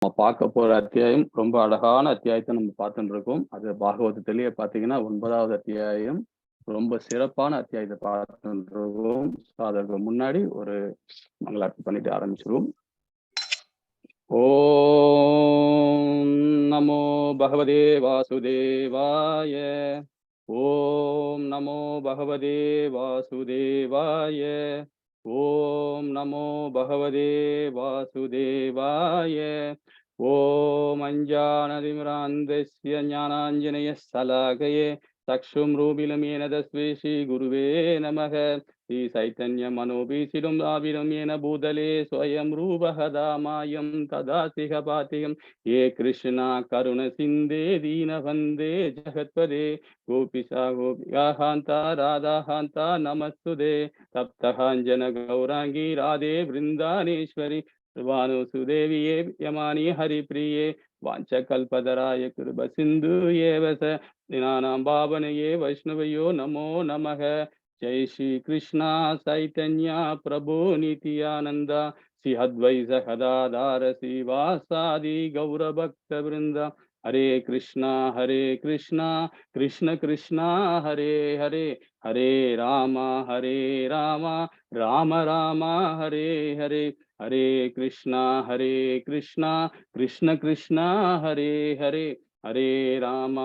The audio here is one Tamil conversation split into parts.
நம்ம பார்க்க போற அத்தியாயம் ரொம்ப அழகான அத்தியாயத்தை நம்ம பார்த்துட்டு இருக்கோம். அது பாகவதத்திலேயே பார்த்தீங்கன்னா 9வது அத்தியாயம். ரொம்ப சிறப்பான அத்தியாயத்தை பார்த்துட்டு இருக்கோம். அதற்கு முன்னாடி ஒரு மங்களார்த்தி பண்ணிட்டு ஆரம்பிச்சிருவோம். ஓம் நமோ பகவதே வாசுதேவாய. ஓம் நமோ பகவதே வாசுதேவாய. ஓம் நமோ பகவதே வாசுதேவாய. ஓம் அஞ்ஞானதிமிராந்தஸ்ய ஞானாஞ்சனயஸ்ஸலாகயே சக்ஷும் ரூபிலமேன தஸ்மை ஸ்ரீ குருவே நமக. ஸ்ரீ சைத்தன்ய மனோபீசிடும் ஆவிடும் ஏன பூதலே ஸ்வயம் ரூபகதாமாயம் ததா சிகபாத்தியம் ஏ கிருஷ்ணா கருண சிந்தே தீனவந்தே ஜகத்பதே கோபிஷா கோபிகாந்தா ராதாகாந்தா நமஸ்துதே தப்தகாஞ்சன கௌராங்கி ராதே விருந்தானேஸ்வரி வானுசுதேவியே யமானி ஹரிப்ரியே வாஞ்சகல்பதராய கிருப சிந்து ஏவச தினானாம் பாவனையே வைஷ்ணவையோ நமோ நமக. जय श्री कृष्णा चैतन्य प्रभु नित्यानंदा श्री अद्वैत गदाधर श्रीवासादि गौर भक्त वृंद. हरे कृष्णा कृष्ण कृष्णा हरे हरे हरे राम राम राम हरे हरे. हरे कृष्णा कृष्ण कृष्णा हरे हरे हरे राम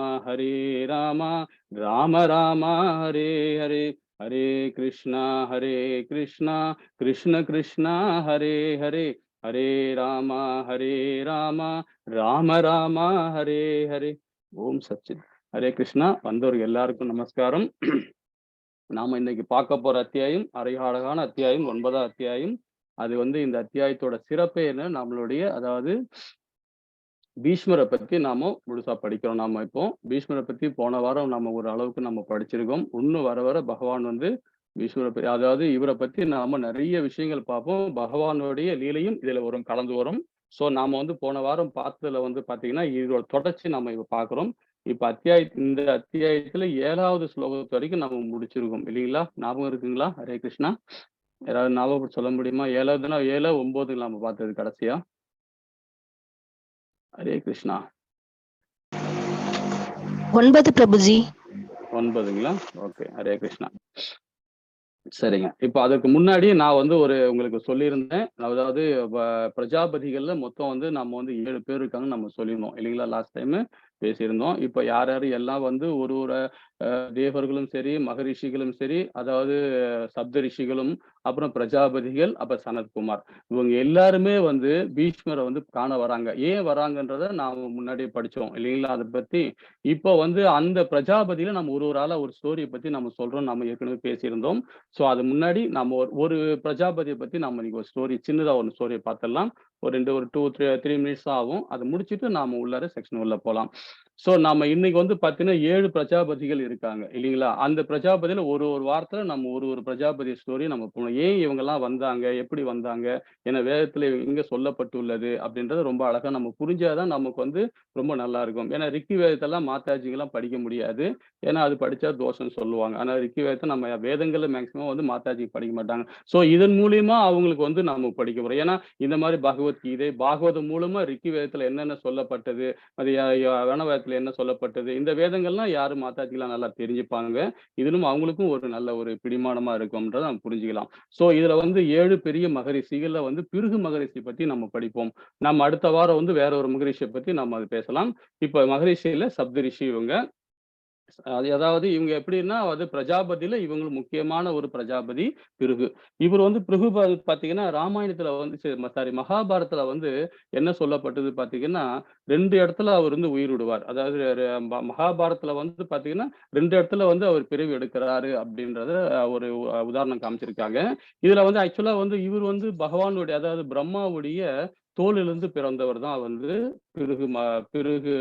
राम राम हरे हरे. हरे कृष्णा कृष्ण कृष्णा हरे हरे हरे राम राम राम हरे हरे. ஓம் சச்சித். ஹரே கிருஷ்ணா. வந்தவர்கள் எல்லாருக்கும் நமஸ்காரம். நாம இன்னைக்கு பார்க்க போற அத்தியாயம் அழகான அத்தியாயம் 9வது அத்தியாயம். அது இந்த அத்தியாயத்தோட சிறப்பே என்ன, நம்மளுடைய அதாவது பீஷ்மரை பத்தி நாம முழுசா படிக்கிறோம். நாம இப்போ பீஷ்மரை பத்தி போன வாரம் நம்ம ஒரு அளவுக்கு நம்ம படிச்சிருக்கோம். இன்னும் வர வர பகவான் பீஷ்மரை பத்தி அதாவது இவரை பத்தி நாம நிறைய விஷயங்கள் பார்ப்போம். பகவானுடைய லீலையும் இதுல கலந்து வரும். சோ நாம போன வாரம் பார்த்ததுல பாத்தீங்கன்னா இதோட தொடர்ச்சி நம்ம இப்ப பாக்குறோம். இப்ப இந்த அத்தியாயத்துல 7வது ஸ்லோகத்து வரைக்கும் நம்ம முடிச்சிருக்கோம் இல்லைங்களா? ஞாபகம் இருக்குங்களா? ஹரே கிருஷ்ணா. யாராவது ஞாபகம் சொல்ல முடியுமா? 7 9 நம்ம பார்த்தது கடைசியா. ஹரே கிருஷ்ணா. 9 பிரபுஜி. 9ங்களா? ஓகே. ஹரே கிருஷ்ணா. சரிங்க. இப்ப அதுக்கு முன்னாடி நான் உங்களுக்கு சொல்லியிருந்தேன். அதாவது பிரஜாபதிகள்ல மொத்தம் நம்ம 7 பேர் இருக்காங்கன்னு நம்ம சொல்லியிருந்தோம் இல்லைங்களா? லாஸ்ட் டைம் பேசியிருந்தோம். இப்ப யார் எல்லாம் ஒரு ஒரு தேவர்களும் சரி, மகரிஷிகளும் சரி, அதாவது சப்த ரிஷிகளும், அப்புறம் பிரஜாபதிகள், அப்புறம் சனத்குமார், இவங்க எல்லாருமே பீஷ்மரை காண வராங்க. ஏன் வராங்கன்றத நாம முன்னாடியே படிச்சோம் இல்லைங்களா? அதை பத்தி இப்போ அந்த பிரஜாபதியில நம்ம ஒரு ஆளா ஒரு ஸ்டோரியை பத்தி நம்ம சொல்றோம். நம்ம ஏற்கனவே பேசியிருந்தோம். சோ அது முன்னாடி நம்ம ஒரு பிரஜாபதியை பத்தி நம்ம இன்னைக்கு ஒரு ஸ்டோரி, சின்னதா ஒரு ஸ்டோரியை பார்த்துடலாம். ஒரு 2 3 மினிட்ஸ் ஆகும். அதை முடிச்சுட்டு நாம உள்ளார செக்ஷன் உள்ள போலாம். சோ நம்ம இன்னைக்கு பாத்தீங்கன்னா 7 பிரஜாபதிகள் இருக்காங்க இல்லைங்களா? அந்த பிரஜாபதியில ஒரு வாரத்துல நம்ம ஒரு பிரஜாபதி ஸ்டோரி நம்ம போகணும். ஏன் இவங்க எல்லாம் வந்தாங்க, எப்படி வந்தாங்க, ஏன்னா வேதத்துல இங்க சொல்லப்பட்டுள்ளது அப்படின்றது ரொம்ப அழகா நம்ம புரிஞ்சாதான் நமக்கு ரொம்ப நல்லா இருக்கும். ஏன்னா ரிக்கி வேதத்தெல்லாம் மாதாஜிங்கெல்லாம் படிக்க முடியாது. ஏன்னா அது படிச்சா தோஷம் சொல்லுவாங்க. ஆனா ரிக்கி வேதத்தை நம்ம வேதங்கள்ல மேக்சிமம் மாதாஜி படிக்க மாட்டாங்க. சோ இதன் மூலியமா அவங்களுக்கு நம்ம படிக்க போறோம். ஏன்னா இந்த மாதிரி பகவத்கீதை, பாகவதம் மூலமா ரிக்கி வேதத்துல என்னென்ன சொல்லப்பட்டது, அது வேதத்துல என்ன சொல்லப்பட்டது, இந்த வேதங்கள்லாம் யாரு மாதாஜிலாம் நல்லா தெரிஞ்சுப்பாங்க. இதுலும் அவங்களுக்கும் ஒரு நல்ல ஒரு பிடிமானமா இருக்கும்ன்றத நம்ம புரிஞ்சுக்கலாம். சோ இதுல 7 பெரிய மகரிஷிகள்ல பிருகு மகரிஷி பத்தி நம்ம படிப்போம். நம்ம அடுத்த வாரம் வேற ஒரு மகரிஷியை பத்தி நம்ம அது பேசலாம். இப்ப மகரிஷியில சப்தரிஷி இவங்க. அதாவது இவங்க எப்படின்னா பிரஜாபதியில இவங்க முக்கியமான ஒரு பிரஜாபதி பிருகு. இவர் பிருகு பாத்தீங்கன்னா ராமாயணத்துல சாரி மகாபாரதத்துல என்ன சொல்லப்பட்டது பாத்தீங்கன்னா 2 இடத்துல அவர் உயிர் விடுவார். அதாவது மகாபாரதத்துல பாத்தீங்கன்னா 2 இடத்துல அவர் பிறவி எடுக்கிறாரு அப்படின்றத ஒரு உதாரணம் காமிச்சிருக்காங்க. இதுல ஆக்சுவலா இவர் பகவானுடைய அதாவது பிரம்மாவுடைய தோலிலிருந்து பிறந்தவர் தான் பிருகு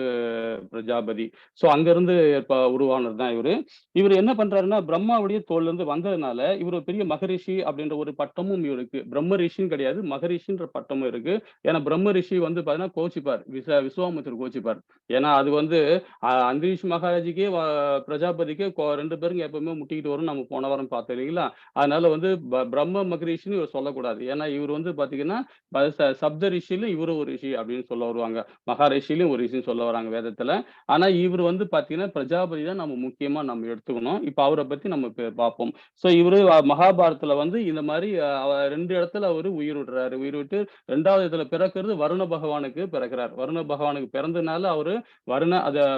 பிரஜாபதி. சோ அங்க இருந்து உருவானது தான் இவரு. இவர் என்ன பண்றாருன்னா பிரம்மாவுடைய தோல்ல இருந்து வந்ததுனால இவர் ஒரு பெரிய மகரிஷி அப்படின்ற ஒரு பட்டமும் இவருக்கு. பிரம்ம ரிஷின்னு கிடையாது, மகரிஷின்ற பட்டமும் இருக்கு. ஏன்னா பிரம்ம ரிஷி பாத்தீங்கன்னா கோச்சிப்பார், விஸ்வாமித்திரர் கோச்சிப்பார். ஏன்னா அது அந்தரிஷ் மகாராஜிக்கே பிரஜாபதிக்கே 2 பேரும் எப்பவுமே முட்டிக்கிட்டு வரும். நம்ம போன வாரம் பார்த்தோம் இல்லைங்களா? அதனால பிரம்ம மகரிஷின்னு இவர் சொல்லக்கூடாது. ஏன்னா இவர் பாத்தீங்கன்னா சப்த ரிஷியிலும் இவரும் ஒரு ரிஷி அப்படின்னு சொல்ல வருவாங்க. மகாரிஷியிலும் ஒரு ரிஷின்னு சொல்ல வராங்க வேதத்துல. ஆனா இவரு வந்து பாத்தீங்கன்னா, பிரஜாபதி தான் நம்ம முக்கியமா நம்ம எடுத்துக்கணும். இப்ப அவர பத்தி நம்ம பார்ப்போம். சோ இவரு மகாபாரதத்துல வந்து இந்த மாரி 2 இடத்துல அவரு உயிர் விடுறாரு. உயிர் விட்டு 2வது இதுல பிறக்கிறது வருண பகவானுக்கு பிறக்கிறார். வருண பகவானுக்கு பிறந்தனால அவரு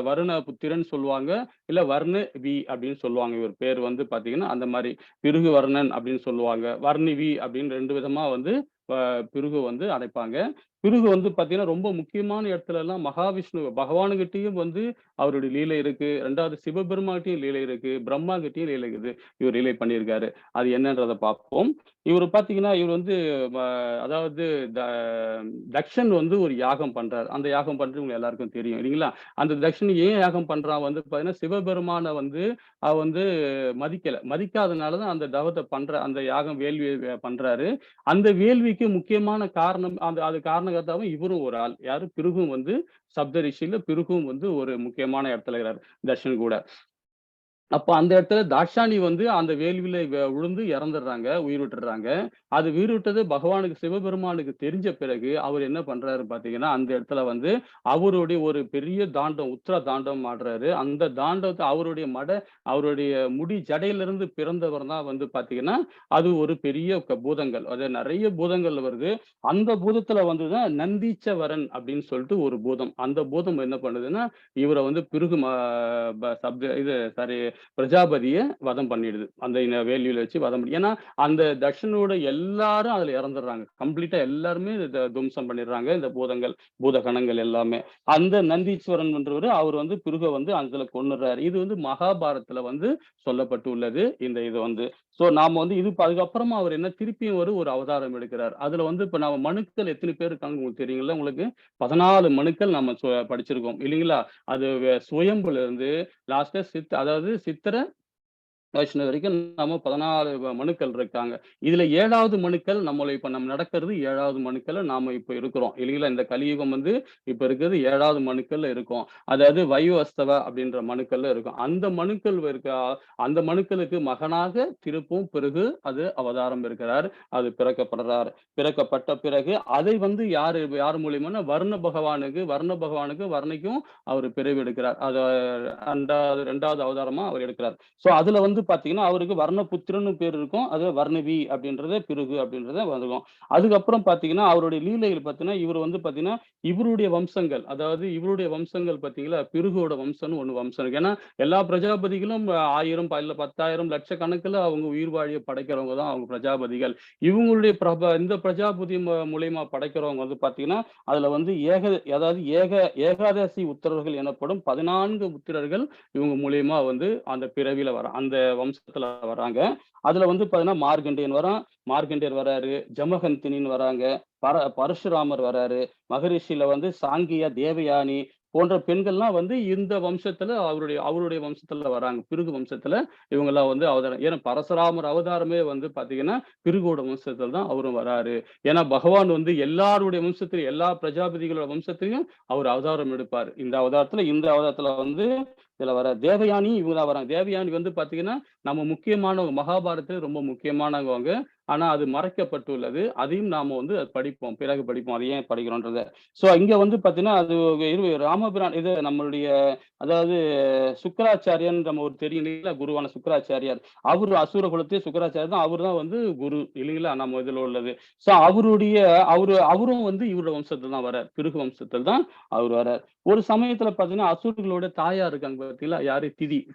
வருண புத்திரன் சொல்லுவாங்க. இல்ல வர்ண வி அப்படின்னு சொல்லுவாங்க. இவர் பேர் வந்து பாத்தீங்கன்னா, அந்த மாரி பிருகு வர்ணன் அப்படின்னு சொல்லுவாங்க. வர்ணிவி அப்படின்னு 2 விதமா வந்து ப பிருகு வந்து அழைப்பாங்க. பிருகு வந்து பாத்தீங்கன்னா, ரொம்ப முக்கியமான இடத்துலலாம் மகாவிஷ்ணு பகவானுகிட்டயும் வந்து அவருடைய லீலை இருக்கு. 2வது சிவபெருமான்கிட்டயும் லீலை இருக்கு. பிரம்மா கிட்டயும் லீலை இருக்குது. இவர் லீலை பண்ணியிருக்காரு. அது என்னன்றத பார்ப்போம். இவரு பார்த்தீங்கன்னா, இவரு வந்து ம அதாவது த தக்ஷன் வந்து ஒரு யாகம் பண்றாரு. அந்த யாகம் பண்றது உங்க எல்லாருக்கும் தெரியும் இல்லீங்களா? அந்த தக்ஷன் ஏன் யாகம் பண்றான் வந்து பார்த்தீங்கன்னா, சிவபெருமான வந்து வந்து மதிக்கல. மதிக்காதனால தான் அந்த தவத்த அந்த யாகம் வேள்வி பண்றாரு. அந்த வேள்விக்கு முக்கியமான காரணம் அது காரணகர்த்தாவும் இவரும் ஒரு ஆள். யாரு? பிருகும் வந்து சப்தரிஷில பிருகும் வந்து ஒரு முக்கியமான இடத்துல இருக்கிறாரு. தர்ஷன் கூட. அப்ப அந்த இடத்துல தாட்சாயணி வந்து அந்த வேள்வியில விழுந்து இறந்துடுறாங்க. உயிர் விட்டுடுறாங்க. அது உயிர் விட்டது பகவானுக்கு சிவபெருமானுக்கு தெரிஞ்ச பிறகு, அவர் என்ன பண்றாரு பார்த்தீங்கன்னா, அந்த இடத்துல வந்து அவருடைய ஒரு பெரிய உத்திர தாண்டவம் ஆடுறாரு. அந்த தாண்டவத்த அவருடைய முடி ஜடையிலிருந்து பிறந்தவர் தான் வந்து பார்த்தீங்கன்னா, அது ஒரு பெரிய பூதங்கள். அது நெறைய பூதங்கள் வருது. அந்த பூதத்துல வந்து தான் நந்தீச்சவரன் அப்படின்னு சொல்லிட்டு ஒரு பூதம். அந்த பூதம் என்ன பண்ணுதுன்னா, இவர வந்து பிருகு ம ப சப்த இது சாரி பிரஜாபதிய வதம் பண்ணிடுது. அந்த வேள்வியில வச்சு வதம் பண்ணி ஏன்னா, அந்த தக்ஷனோட எல்லாரும் அதுல இறந்துடுறாங்க. கம்ப்ளீட்டா எல்லாருமே துவம்சம் பண்ணிடுறாங்க. இந்த பூதகணங்கள் எல்லாமே. அந்த நந்தீஸ்வரன்றவரு அவர் வந்து பிருக வந்து அதுல கொன்னுடுறாரு. இது வந்து மகாபாரதத்துல வந்து சொல்லப்பட்டுள்ளது. இந்த இது வந்து. சோ நாம வந்து அதுக்கப்புறமா அவர் என்ன திருப்பியும் ஒரு அவதாரம் எடுக்கிறார். அதுல வந்து இப்ப நாம மனுக்கள் எத்தன பேர் இருக்காங்கன்னு உங்களுக்கு தெரியுங்கல்ல உங்களுக்கு? 14 மனுக்கள் நம்ம படிச்சிருக்கோம் இல்லீங்களா? அது சுயம்புல இருந்து லாஸ்ட்டா அதாவது சித்திர வைஷ்ணவ வரைக்கும் நம்ம 14 மனுக்கள் இருக்காங்க. இதுல 7வது மனுக்கள் இப்ப நம்ம நடக்கிறது 7வது மனுக்கள்ல நாம இப்ப இருக்கிறோம். இல்லைங்களா? இந்த கலியுகம் வந்து இப்ப இருக்கிறது 7வது மனுக்கள்ல இருக்கோம். அதாவது வயுவஸ்தவ அப்படின்ற மனுக்கள்ல இருக்கும். அந்த மனுக்களுக்கு மகனாக திருப்பும் பிறகு அது அவதாரம் இருக்கிறார். அது பிறக்கப்படுறார். பிறக்கப்பட்ட பிறகு அதை வந்து யார் மூலியமான்னா வர்ணிக்கும் அவரு பிறவி எடுக்கிறார். 2வது அவதாரமா அவர் எடுக்கிறார். சோ அதுல வந்து பாத்தீங்கன்னா, அவருக்கு வர்ணபுத்திரன்னு பேர் இருக்கும். அது வர்ணவி அப்படின்றது பிருகு அப்படின்றத வந்துரும். அதுக்கப்புறம் பாத்தீங்கன்னா, அவருடைய லீலைகள் பாத்தீங்கன்னா, இவர் வந்து பாத்தீங்கன்னா, இவருடைய வம்சங்கள் அதாவது இவருடைய வம்சங்கள் பாத்தீங்களா, பிருகுவோட வம்சம்னு ஒண்ணு வம்சம் இருக்கு. ஏன்னா, எல்லா பிரஜாபதிகளும் 1000 இல்ல 10,000 லட்சக்கணக்குல அவங்க உயிர் வாழிய படைக்கிறவங்க தான் அவங்க பிரஜாபதிகள். இவங்களுடைய இந்த பிரஜாபதி மூலியமா படைக்கிறவங்க வந்து பாத்தீங்கன்னா, அதுல வந்து அதாவது ஏகாதசி உத்தரர்கள் எனப்படும் 14 உத்திரர்கள் இவங்க மூலியமா வந்து அந்த பிறவியில அந்த வம்சத்துல வராங்க. அதுல வந்து பாத்தீங்கன்னா மார்க்கண்டேயர் வராரு, ஜமகந்தினின்னு வராங்க, பரசுராமர் வராரு, மகரிஷியில வந்து சாங்கியா, தேவயானி போன்ற பெண்கள்லாம் வந்து இந்த வம்சத்துல அவருடைய வம்சத்துல வராங்க. பிருகு வம்சத்துல இவங்கெல்லாம் வந்து அவதாரம். ஏன்னா பரசுராமர் அவதாரமே வந்து பாத்தீங்கன்னா, பிருகோட வம்சத்துல தான் அவரும் வராரு. ஏன்னா பகவான் வந்து எல்லாருடைய வம்சத்திலும் எல்லா பிரஜாபதிகளோட வம்சத்திலயும் அவர் அவதாரம் எடுப்பாரு. இந்த அவதாரத்துல வந்து இதுல தேவயானி இவங்க தான் வராங்க. தேவயானி வந்து பாத்தீங்கன்னா, நம்ம முக்கியமானவங்க மகாபாரதத்துல ரொம்ப முக்கியமானவங்க. ஆனா அது மறைக்கப்பட்டுள்ளது. அதையும் நாம வந்து படிப்போம். பிறகு படிப்போம். அது ஏன் படிக்கிறோன்றத. சோ இங்க வந்து பாத்தீங்கன்னா, அது ராமபிரான் இது நம்மளுடைய அதாவது சுக்கிராச்சாரியன் நம்ம தெரியும் இல்லைங்களா? குருவான சுக்கிராச்சாரியார். அவரு அசுர குலத்திலே சுக்கிராச்சாரியர் தான். அவரு தான் வந்து குரு இல்லைங்களா? நம்ம இதுல உள்ளது. சோ அவரும் வந்து இவரோட வம்சத்துல தான் வரார். பிருகு வம்சத்துல தான் அவர் வரார். ஒரு சமயத்துல பாத்தீங்கன்னா, அசுரர்களோட தாயார் இருக்காங்க பாத்தீங்களா? யாரு?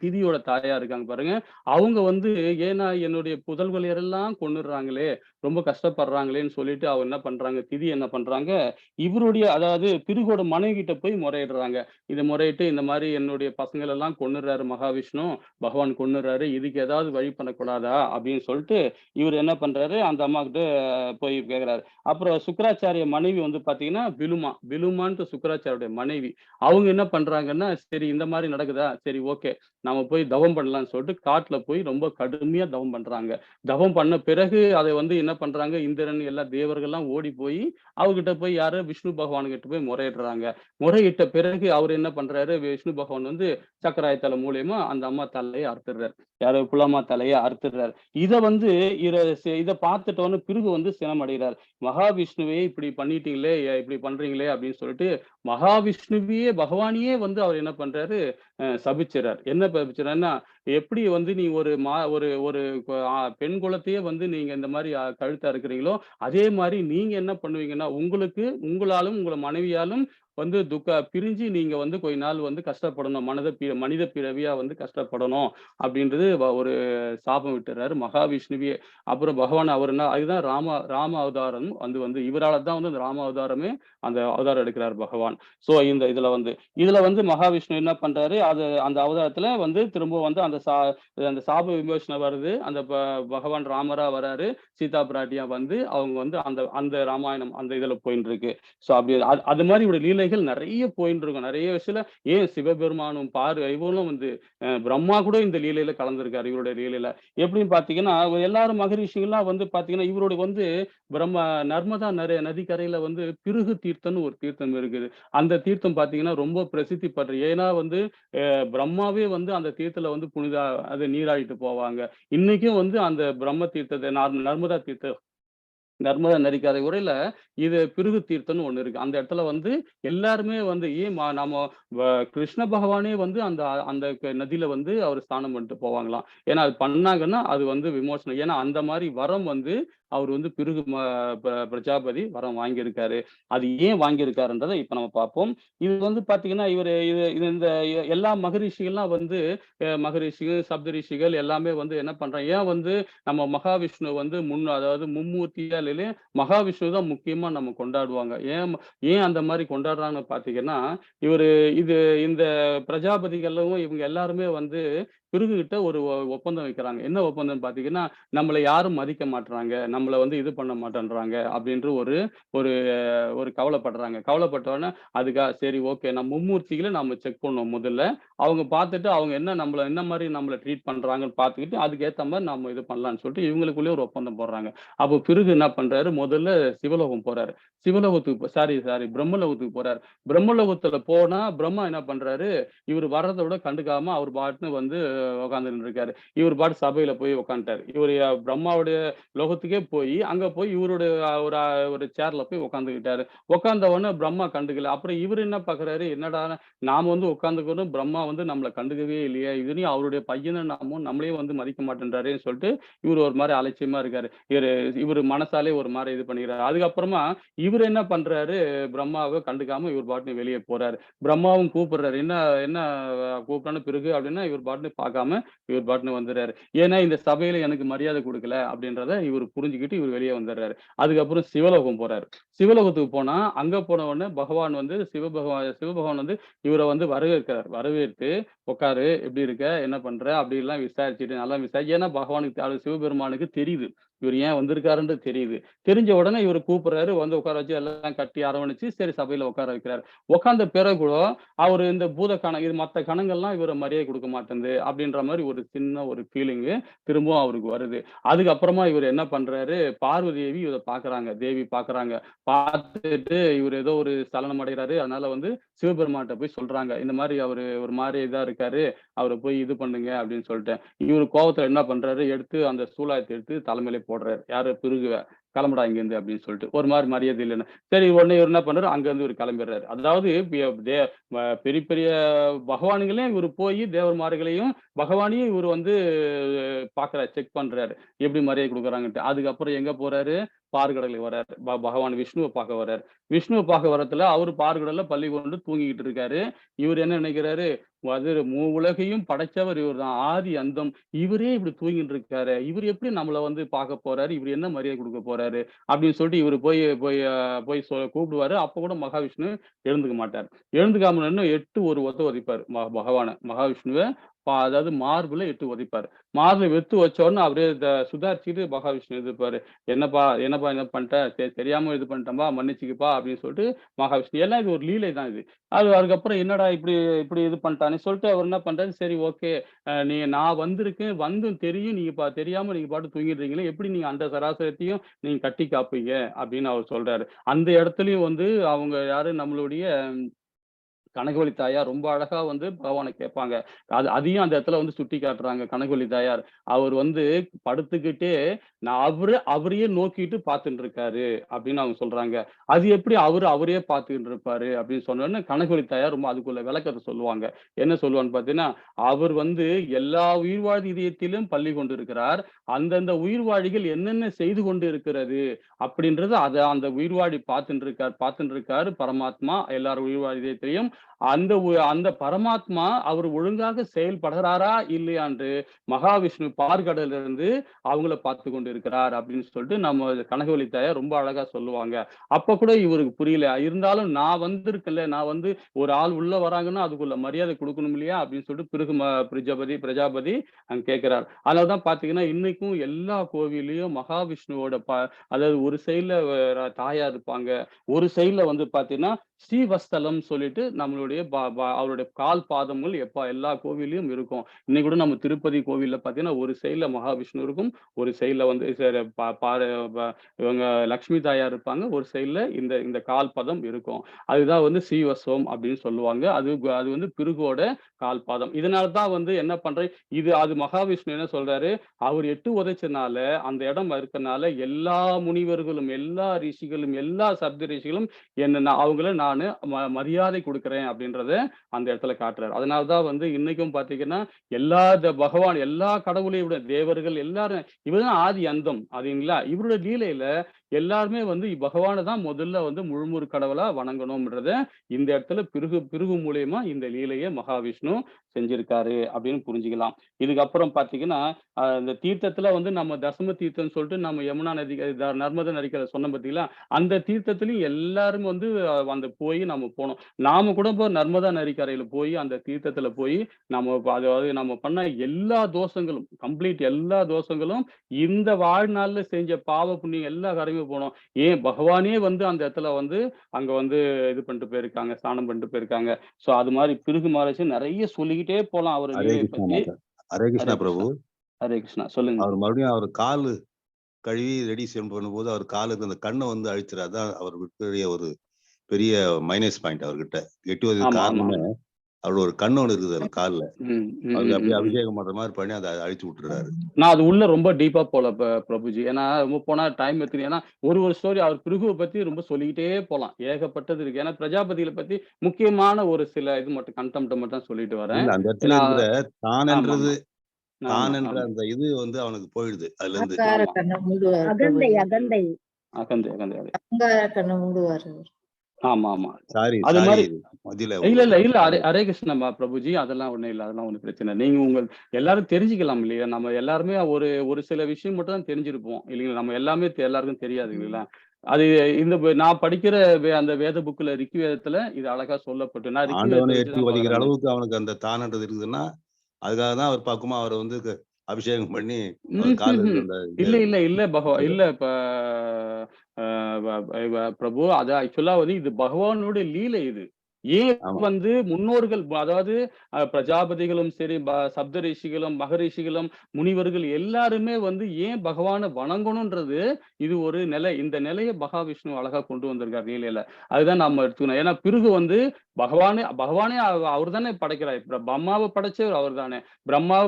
திதியோட தாயார் இருக்காங்க பாருங்க. அவங்க வந்து ஏன்னா என்னுடைய புதல்வலியர் எல்லாம் கொன்னுடுறாங்களே, ரொம்ப கஷ்டப்படுறாங்களேன்னு சொல்லிட்டு அவங்க என்ன பண்றாங்க, திதி என்ன பண்றாங்க, அதாவது பிருகோட மனைவிகிட்ட போய் முறையிடுறாங்க. இத முறையிட்டு இந்த மாரி என்னுடைய பசங்கள எல்லாம் கொன்னுறாரு மகாவிஷ்ணு, பகவான் கொன்னுறாரு. இதுக்கு ஏதாவது வழி பண்ணக்கூடாதா? அப்படின்னு சொல்லிட்டு இவரு என்ன பண்றாரு, அந்த அம்மாகிட்ட போய் கேட்கிறாரு. அப்புறம் சுக்கிராச்சாரிய மனைவி வந்து பாத்தீங்கன்னா, பிலுமான்ட்டு சுக்கிராச்சாரியோட மனைவி. அவங்க என்ன பண்றாங்கன்னா, சரி இந்த மாரி நடக்குதா? சரி ஓகே. நாம போய் தவம் பண்ணலாம்ன்னு சொல்லிட்டு காட்டுல போய் ரொம்ப கடுமையா தவம் பண்றாங்க. தவம் பண்ண பிறகு அதை வந்து என்ன பண்றாங்க, இந்திரன் எல்லா தேவர்கள்லாம் ஓடி போய் அவர்கிட்ட போய் யாரு விஷ்ணு பகவான் கிட்ட போய் முறையிடுறாங்க. முறையிட்ட பிறகு அவர் என்ன பண்றாரு, விஷ்ணு பகவான் வந்து சக்கராயத்தலை மூலியமா அந்த அம்மா தலைய அறுத்துடுறாரு. யாரு புலமா தலைய அறுத்துடுறாரு. இத வந்து இத பார்த்துட்டோன்னு பிருகு வந்து சினமடைகிறார். மகாவிஷ்ணுவே இப்படி பண்ணிட்டீங்களே, இப்படி பண்றீங்களே அப்படின்னு சொல்லிட்டு, மகாவிஷ்ணுவையே பகவானையே வந்து அவர் என்ன பண்றாரு, சபிச்சுறார். என்ன சபிச்சுறாருன்னா, எப்படி வந்து நீ ஒரு ஒரு ஒரு பெண் குலத்தையே வந்து நீங்க இந்த மாரி கழுத்த அறுக்குறீங்களோ, அதே மாரி நீங்க என்ன பண்ணுவீங்கன்னா, உங்களாலும், உங்கள மனைவியாலும் வந்து பிரிஞ்சு நீங்க வந்து கொஞ்ச நாள் வந்து கஷ்டப்படணும். மனித பிறவியா வந்து கஷ்டப்படணும் அப்படின்றது ஒரு சாபம் விட்டுறாரு மகாவிஷ்ணுவே. அப்புறம் பகவான் அவர் என்ன அதுதான் ராம அவதாரம் வந்து வந்து இவரால தான் வந்து அந்த ராம அவதாரமே அந்த அவதாரம் எடுக்கிறார் பகவான். ஸோ இதுல வந்து மகாவிஷ்ணு என்ன பண்றாரு, அந்த அவதாரத்துல வந்து திரும்ப வந்து அந்த சாப விமோசனம் வருது. அந்த பகவான் ராமரா வராரு. சீதா பிராட்டியா வந்து அவங்க வந்து அந்த அந்த ராமாயணம் அந்த இதுல போயின்னு இருக்கு. ஸோ அப்படி அது மாரி இவருடைய லீலைகள் நெறைய போயின்னு இருக்கும். நெறைய விஷயத்துல ஏன் சிவபெருமானும் இவரும் வந்து பிரம்மா கூட இந்த லீலையில கலந்திருக்காரு இவருடைய லீலையில. எப்படின்னு பார்த்தீங்கன்னா, எல்லாரும் மகரிஷிகள்லாம் வந்து பார்த்தீங்கன்னா, இவருடைய வந்து நர்மதா நதிக்கரையில வந்து பிருகு தீர்த்தம்னு ஒரு தீர்த்தம் இருக்குது. அந்த தீர்த்தம் பார்த்தீங்கன்னா, ரொம்ப பிரசித்தி பெற்றது. ஏன்னா வந்து பிரம்மாவே வந்து அந்த தீர்த்தத்துல வந்து அது நீராடிட்டு போவாங்க. இன்னைக்கும் வந்து அந்த பிரம்ம தீர்த்தத்த நர்மதா தீர்த்தம் நர்மதா நதிக்கரை உரையில இது பிருகு தீர்த்தம்னு ஒண்ணு இருக்கு. அந்த இடத்துல வந்து எல்லாருமே வந்து ஏன் நாம வ கிருஷ்ண பகவானே வந்து அந்த அந்த நதியில வந்து அவர் ஸ்நானம் பண்ணிட்டு போவாங்களாம். ஏன்னா அது பண்ணாங்கன்னா, அது வந்து விமோசனம். ஏன்னா அந்த மாரி வரம் வந்து அவர் வந்து பிருகு பிரஜாபதி வரம் வாங்கியிருக்காரு. அது ஏன் வாங்கியிருக்காருன்றத இப்ப நம்ம பார்ப்போம். இது வந்து பார்த்தீங்கன்னா, இவரு இது இது இந்த எல்லா மகரிஷிகள்லாம் வந்து மகரிஷிகள், சப்தரிஷிகள் எல்லாமே வந்து என்ன பண்றாங்க, ஏன் வந்து நம்ம மகாவிஷ்ணு வந்து அதாவது மும்மூர்த்தியா இல்லையே மகாவிஷ்ணு தான் முக்கியமா நம்ம கொண்டாடுவாங்க. ஏன் அந்த மாரி கொண்டாடுறாங்கன்னு பார்த்தீங்கன்னா, இவரு இது இந்த பிரஜாபதிகளும் இவங்க எல்லாருமே வந்து பிருகுகிட்ட ஒரு ஒப்பந்தம் வைக்கிறாங்க. என்ன ஒப்பந்தம்ன்னு பார்த்தீங்கன்னா, நம்மள யாரும் மதிக்க மாட்றாங்க. நம்மள வந்து இது பண்ண மாட்டேன்றாங்க அப்படின்ற ஒரு ஒரு ஒரு கவலைப்படுறாங்க. கவலைப்பட்ட உடனே சரி ஓகே மும்மூர்த்திகள நாம செக் பண்ணுவோம் முதல்ல. அவங்க பார்த்துட்டு அவங்க என்ன மாரி நம்மள ட்ரீட் பண்றாங்கன்னு பார்த்துக்கிட்டு, அதுக்கு ஏத்த மாரி நாம இது பண்ணலாம்ன்னு சொல்லிட்டு இவங்களுக்குள்ளயே ஒரு ஒப்பந்தம் போடுறாங்க. அப்போ பிருகு என்ன பண்றாரு, முதல்ல சிவலோகம் போறாரு. சிவலோகத்துக்கு சாரி பிரம்மலோகத்துக்கு போறாரு. பிரம்மலோகத்துல போனா பிரம்மா என்ன பண்றாரு, இவரு வர்றத விட கண்டுக்காம அவர் பாட்டுன்னு வந்து உட்கார்ந்துட்டு இருக்காரு. இவரு பாட்டு சபையில போய் உட்கார்ந்துட்டாரு. இவரு பிரம்மாவுடைய லோகத்துக்கே அங்க போய் இவருடைய ஒரு ஒரு சேர்ல போய் உட்கார்ந்துகிட்டாரு. உட்கார்ந்த உடனே பிரம்மா கண்டுக்கல. அப்புறம் இவரு என்ன பார்க்குறாரு, என்னடா நாம வந்து உட்கார்ந்துக்கிறோம், பிரம்மா வந்து நம்மள கண்டுக்கவே இல்லையே! இதுலயும் அவருடைய பையன நம்மளையும் வந்து மதிக்க மாட்டேன்றாரேன்னு சொல்லிட்டு, இவரு ஒரு மாரி அலட்சியமா இருக்காரு. இவரு மனசாலே ஒரு மாரி இது பண்ணிக்கிறாரு. அதுக்கப்புறமா இவரு என்ன பண்றாரு, பிரம்மாவ கண்டுக்காம இவரு பாட்டுன்னு வெளிய போறாரு. பிரம்மாவும் கூப்பிடுறாரு. என்ன என்ன கூப்பிட்டான பிறகு அப்படின்னா, இவர் பாட்டுன்னு பார்க்காம, இவர் பாட்டுன்னு வந்துர்றாரு. ஏன்னா, இந்த சபையில எனக்கு மரியாதை குடுக்கல அப்படின்றத இவரு புரிஞ்சுகிட்டு இவரு வெளிய வந்துர்றாரு. அதுக்கப்புறம் சிவலோகம் போறாரு. சிவலோகத்துக்கு போனா, அங்க போன உடனே பகவான் வந்து சிவபகவான் வந்து இவர வந்து வரவேற்கிறார். வரவேற்று, "உட்காரு, எப்படி இருக்க? என்ன பண்ற?" அப்படிலாம் விசாரிச்சுட்டு, நல்லா ஏன்னா பகவானுக்கு சிவபெருமானுக்கு தெரியுது. இவரு ஏன் வந்திருக்காருன்றது தெரியுது. தெரிஞ்ச உடனே இவரு கூப்பிடுறாரு. வந்து உட்கார வச்சு எல்லாம் கட்டி அரவணைச்சு, சரி சபையில உட்கார வைக்கிறாரு. உட்கார்ந்த பிறகு கூட அவரு இந்த இது மத்த கணங்கள்லாம் இவர மரியாதை குடுக்க மாட்டேன்து அப்படின்ற மாரி ஒரு சின்ன ஒரு ஃபீலிங்கு திரும்பவும் அவருக்கு வருது. அதுக்கப்புறமா இவரு என்ன பண்றாரு, பார்வதி தேவி இத பார்க்குறாங்க. தேவி பார்க்குறாங்க. பார்த்துட்டு இவரு ஏதோ ஒரு சலனம் அடைகிறாரு. அதனால வந்து சிவபெருமான்ட்ட போய் சொல்றாங்க. இந்த மாரி அவரு ஒரு மாரி இதா இருக்காரு. அவர போய் இது பண்ணுங்க அப்படின்னு சொல்லிட்டு. இவரு கோவத்துல என்ன பண்றாரு, எடுத்து அந்த சூலாயத்த எடுத்து தலைமையில போடுறாரு. யாரு பிருகுவ. "கிளம்புடா இங்கேருந்து" அப்படின்னு சொல்லிட்டு. ஒரு மாரி மரியாதை இல்லன்னு. சரி உடனே இவரு என்ன பண்றாரு, அங்கருந்து இவரு கிளம்பிடுறாரு. அதாவது பெரிய பெரிய பகவான்களே இவரு போயி தேவர்மார்களையும், பகவானையும் இவரு வந்து பார்க்குறாரு, செக் பண்றாரு. எப்படி மரியாதை குடுக்குறாங்கன்ட்டு. அதுக்கப்புறம் எங்க போறாரு, பாற்கடலுக்கு வராரு. பகவான் விஷ்ணுவ பார்க்க வராரு. விஷ்ணுவ பார்க்க வரத்துல அவரு பாற்கடல்ல பள்ளி கொண்டு தூங்கிக்கிட்டு இருக்காரு. இவரு என்ன நினைக்கிறாரு, உலகையும் படைச்சவர் இவர்தான். ஆதி, அந்தம். இவரே இப்படி தூங்கிட்டு இருக்காரே, இவரு எப்படி நம்மள வந்து பார்க்க போறாரு? இவரு என்ன மரியாதை குடுக்க போறாரு? அப்படின்னு சொல்லிட்டு இவரு போய் போய் அ போய் கூப்பிடுவாரு. அப்ப கூட மகாவிஷ்ணு எழுந்துக்க மாட்டாரு. எழுந்துக்காம நின்னு 8 ஒரு ஒத ஒதைப்பாரு பகவான. மகாவிஷ்ணுவ அதாவது மார்புல 8 உதைப்பாரு. மார்புல வெத்து வச்ச உடனே அப்படியே சுதாரிச்சுட்டு மகாவிஷ்ணு எதிர்ப்பாரு. "என்னப்பா என்னப்பா என்ன பண்ணிட்ட? தெரியாம இது பண்ணிட்டேன்பா, மன்னிச்சுக்கப்பா" அப்படின்னு சொல்லிட்டு மகாவிஷ்ணு. எல்லாம் இது ஒரு லீலை தான் இது. அதுக்கப்புறம் என்னடா இப்படி இப்படி இது பண்ணிட்டானே சொல்லிட்டு அவர் என்ன பண்றாரு, சரி ஓகே. நான் வந்திருக்கேன், வந்தும் தெரியும் நீங்க தெரியாம நீங்க பாட்டுக்கு தூங்கிட்டு இருக்கீங்களே, எப்படி நீங்க அந்த சராசரத்தையும் நீங்க கட்டி காப்பீங்க? அப்படின்னு அவர் சொல்றாரு. அந்த இடத்துலயும் வந்து அவங்க யாரு நம்மளுடைய கனகவள்ளி தாயார் ரொம்ப அழகா வந்து பகவான கேட்பாங்க. அதையும் அந்த இடத்துல வந்து சுட்டி காட்டுறாங்க கனகவள்ளி தாயார். அவர் வந்து படுத்துக்கிட்டே நான் அவரையே நோக்கிட்டு பார்த்துட்டு இருக்காரு அப்படின்னு அவங்க சொல்றாங்க. அது எப்படி அவரையே பார்த்துக்கிட்டு இருப்பாரு அப்படின்னு சொன்னோனே கனகவள்ளி தாயார் ரொம்ப அதுக்குள்ள விளக்கத்த சொல்லுவாங்க. என்ன சொல்லுவான்னு பார்த்தீங்கன்னா, அவர் வந்து எல்லா உயிர்வாழ் இதயத்திலும் பள்ளி கொண்டிருக்கிறார். அந்தந்த உயிர்வாழிகள் என்னென்ன செய்து கொண்டு இருக்கிறது அப்படின்றது அந்த உயிர்வாழி பார்த்துட்டு இருக்காரு பரமாத்மா எல்லார் உயிர்வாழ் இதயத்திலயும். அந்த பரமாத்மா அவர் ஒழுங்காக செயல்படுகிறாரா இல்லையான்று மகாவிஷ்ணு பார்க்கடலிருந்து அவங்கள பார்த்து கொண்டு இருக்கிறார் அப்படின்னு சொல்லிட்டு நம்ம கனகவள்ளி தாயார் ரொம்ப அழகா சொல்லுவாங்க. அப்ப கூட இவருக்கு புரியல. இருந்தாலும் நான் வந்திருக்கேன்ல, நான் வந்து ஒரு ஆள் உள்ள வராங்கன்னா அதுக்குள்ள மரியாதை குடுக்கணும் இல்லையா? அப்படின்னு சொல்லிட்டு பிறகு பிரஜாபதி அங்க கேட்கிறார். அதனாலதான் பாத்தீங்கன்னா, இன்னைக்கும் எல்லா கோவில்லயும் மகாவிஷ்ணுவோட அதாவது ஒரு சைடுல தாயார் இருப்பாங்க. ஒரு சைடுல வந்து பாத்தீங்கன்னா, ஸ்ரீவத்சலம் சொல்லிட்டு நம்மளுடைய ப ப அவருடைய கால் பாதங்கள் எல்லா கோவில்லயும் இருக்கும். இன்னைக்கு கூட நம்ம திருப்பதி கோவில்ல பார்த்தீங்கன்னா, ஒரு சைடுல மகாவிஷ்ணு இருக்கும். ஒரு சைடுல வந்து ச ப பார ப இவங்க லட்சுமி தாயார் இருப்பாங்க. ஒரு சைடுல இந்த இந்த கால் பாதம் இருக்கும். அதுதான் வந்து ஸ்ரீவத்சவம் அப்படின்னு சொல்லுவாங்க. அது வந்து பிருகோட கால் பாதம். இதனால தான் வந்து என்ன பண்றேன், அது மகாவிஷ்ணு என்ன சொல்றாரு, அவர் எட்டு உதைச்சனால, அந்த இடம் இருக்கனால எல்லா முனிவர்களும், எல்லா ரிஷிகளும், எல்லா சப்த ரிஷிகளும் அவங்கள நானு மரியாதை குடுக்குறேன் அப்படின்றத அந்த இடத்துல காட்டுறாரு. அதனால தான் வந்து இன்னைக்கும் பார்த்தீங்கன்னா, பகவான் எல்லா கடவுளையும் விட தேவர்கள் எல்லாரும் இவர் தான் ஆதி அந்தம் அதுங்களா? இவருடைய லீலையில எல்லாருமே வந்து பகவான தான் முதல்ல வந்து முழுமுதற் கடவுளா வணங்கணும்ன்றத இந்த இடத்துல பிருகு பிருகு மூலியமா இந்த லீலைய மகாவிஷ்ணு செஞ்சிருக்காரு அப்படின்னு புரிஞ்சுக்கலாம். இதுக்கப்புறம் பார்த்தீங்கன்னா, இந்த தீர்த்தத்துல வந்து நம்ம தசம தீர்த்தம்னு சொல்லிட்டு நம்ம யமுனா நதி நர்மதா நதிக்கரை சொன்னோம் பார்த்தீங்களா? அந்த தீர்த்தத்திலயும் எல்லாரும் வந்து அந்த போய் நம்ம போனோம். நாம கூட இப்போ நர்மதா நதிக்கரையில போய் அந்த தீர்த்தத்துல போய் அதாவது நம்ம பண்ண எல்லா தோஷங்களும் கம்ப்ளீட் எல்லா தோஷங்களும் இந்த வாழ்நாள்ல செஞ்ச பாவ புண்ணியம் எல்லா கரையுமே போனோம். ஏன் பகவானே வந்து அந்த இடத்துல வந்து அங்க வந்து இது பண்ணிட்டு போயிருக்காங்க. ஸ்நானம் பண்ணிட்டு போயிருக்காங்க. சோ அது மாரி பிருகு மகரிஷி நெறைய சொல்லிக்கிட்டே போலாம் அவரு ஹரே லீலைய கிருஷ்ணா பத்தி. மாதா. ஹரே ஹரே கிருஷ்ணா பிரபு. கிருஷ்ணா. ஹரே கிருஷ்ணா. சொல்லுங்க. அவர் மறுபடியும் அவர் காலு கழுவி ரெடி பண்ணும்போது அவர் காலுக்கு அந்த கண்ண வந்து அழிச்சுறாரு. அதான் அவர் பெரிய ஒரு பெரிய மைனஸ் பாயிண்ட் அவர்கிட்ட. எட்டுவதற்கு ஆமா, ஆமா, காரணமே ஆமா. அவரோட ஒரு கண்ணு ஒண்ணு இருக்குது அவர் கால்ல. ம், ம், அவருக்கு ம், அப்படியே ம், ம். அபிஷேகம் பண்ற மாரி பண்ணி அத அழிச்சு விட்டுறாரு. நான் அது உள்ள ரொம்ப டீப்பா போல பிரபுஜி. ஏன்னா ரொம்ப போனா டைம் எடுத்துக்கும். ஏன்னா ஒரு ஸ்டோரி அவர் பிருகுவ பத்தி ரொம்ப சொல்லிக்கிட்டே போலாம். ஏகப்பட்டது இருக்கு. ஏன்னா பிரஜாபதிகள பத்தி முக்கியமான ஒரு சில இது மட்டும் கன்டெம்ப்ட்ட மட்டும் தான் சொல்லிட்டு வரேன். இல்ல அந்த இடத்துல ஏன்னா இருக்கிற தானன்றது ஆமாமா. ஆமா, தானென்ற ஆமா, அந்த இது வந்து அவனுக்கு போயிடுது அதுலருந்து. அகங்கார ஆமா. கண்ண மூடுவாரு அகந்தை பிரபுஜி. அகந்தை அகந்தை, அகந்தை. அகங்கார கண்ண மூடுவாரு அவரு. ஆமா, ஆமா. சாரி, அது சாரி மாரி மதியில இல்ல, இல்ல, உங்களுக்கு இல்ல. தவறு. ஹரே கிருஷ்ணா பிரபுஜி. அதெல்லாம் ஒண்ணும் இல்ல. அதெல்லாம் ஒண்ணும் பிரச்சனை இல்ல. நீங்க எல்லாரும் தெரிஞ்சுக்கலாம் இல்லையா? நம்ம எல்லாருமே ஒரு ஒரு சில விஷயம் மட்டும் தான் தெரிஞ்சிருப்போம். இல்லைங்களா? நம்ம எல்லாமே எல்லாருக்கும் தெரியாது இல்லைங்களா? அது நான் படிக்கிற அந்த வேத புக்ல ரிக் வேதத்துல இது அழகா சொல்லப்பட்டு நான் ரிக் ஆண்டவனை வேதத்த வச்சு எட்டி தான் உதைக்கிற பார்க்குறேன். அளவுக்கு அவனுக்கு அந்த தானன்றது இருக்குதுன்னா, அதுக்காக தான் அவர் பக்குவமா அவர வந்து அபிஷேகம் பண்ணி அவர் கால்ல ம்ஹ்ஹ்ம். இருக்கிற அந்த இத இல்ல, இல்ல, இல்ல எடுத்துட்டாரு. இல்ல இப்ப அ வ பிரபு அது ஆக்சுவலா வந்து இது பகவானுடைய லீலை இது. ஏன் ஆமா. வந்து முன்னோர்கள் அதாவது பிரஜாபதிகளும் சரி, சப்த ரிஷிகளும், மகரிஷிகளும், முனிவர்கள் எல்லாருமே வந்து ஏன் பகவான வணங்கணும்ன்றது இது ஒரு நிலை. இந்த நிலைய மகாவிஷ்ணு அழகா கொண்டு வந்திருக்கார் லீலையில. அதுதான் நம்ம எடுத்துக்கணும். ஏன்னா பிருகு வந்து பகவானே பகவானே அவர் தானே படைக்கிறார். பிரம்மாவ படைச்சவர் அவர் தானே.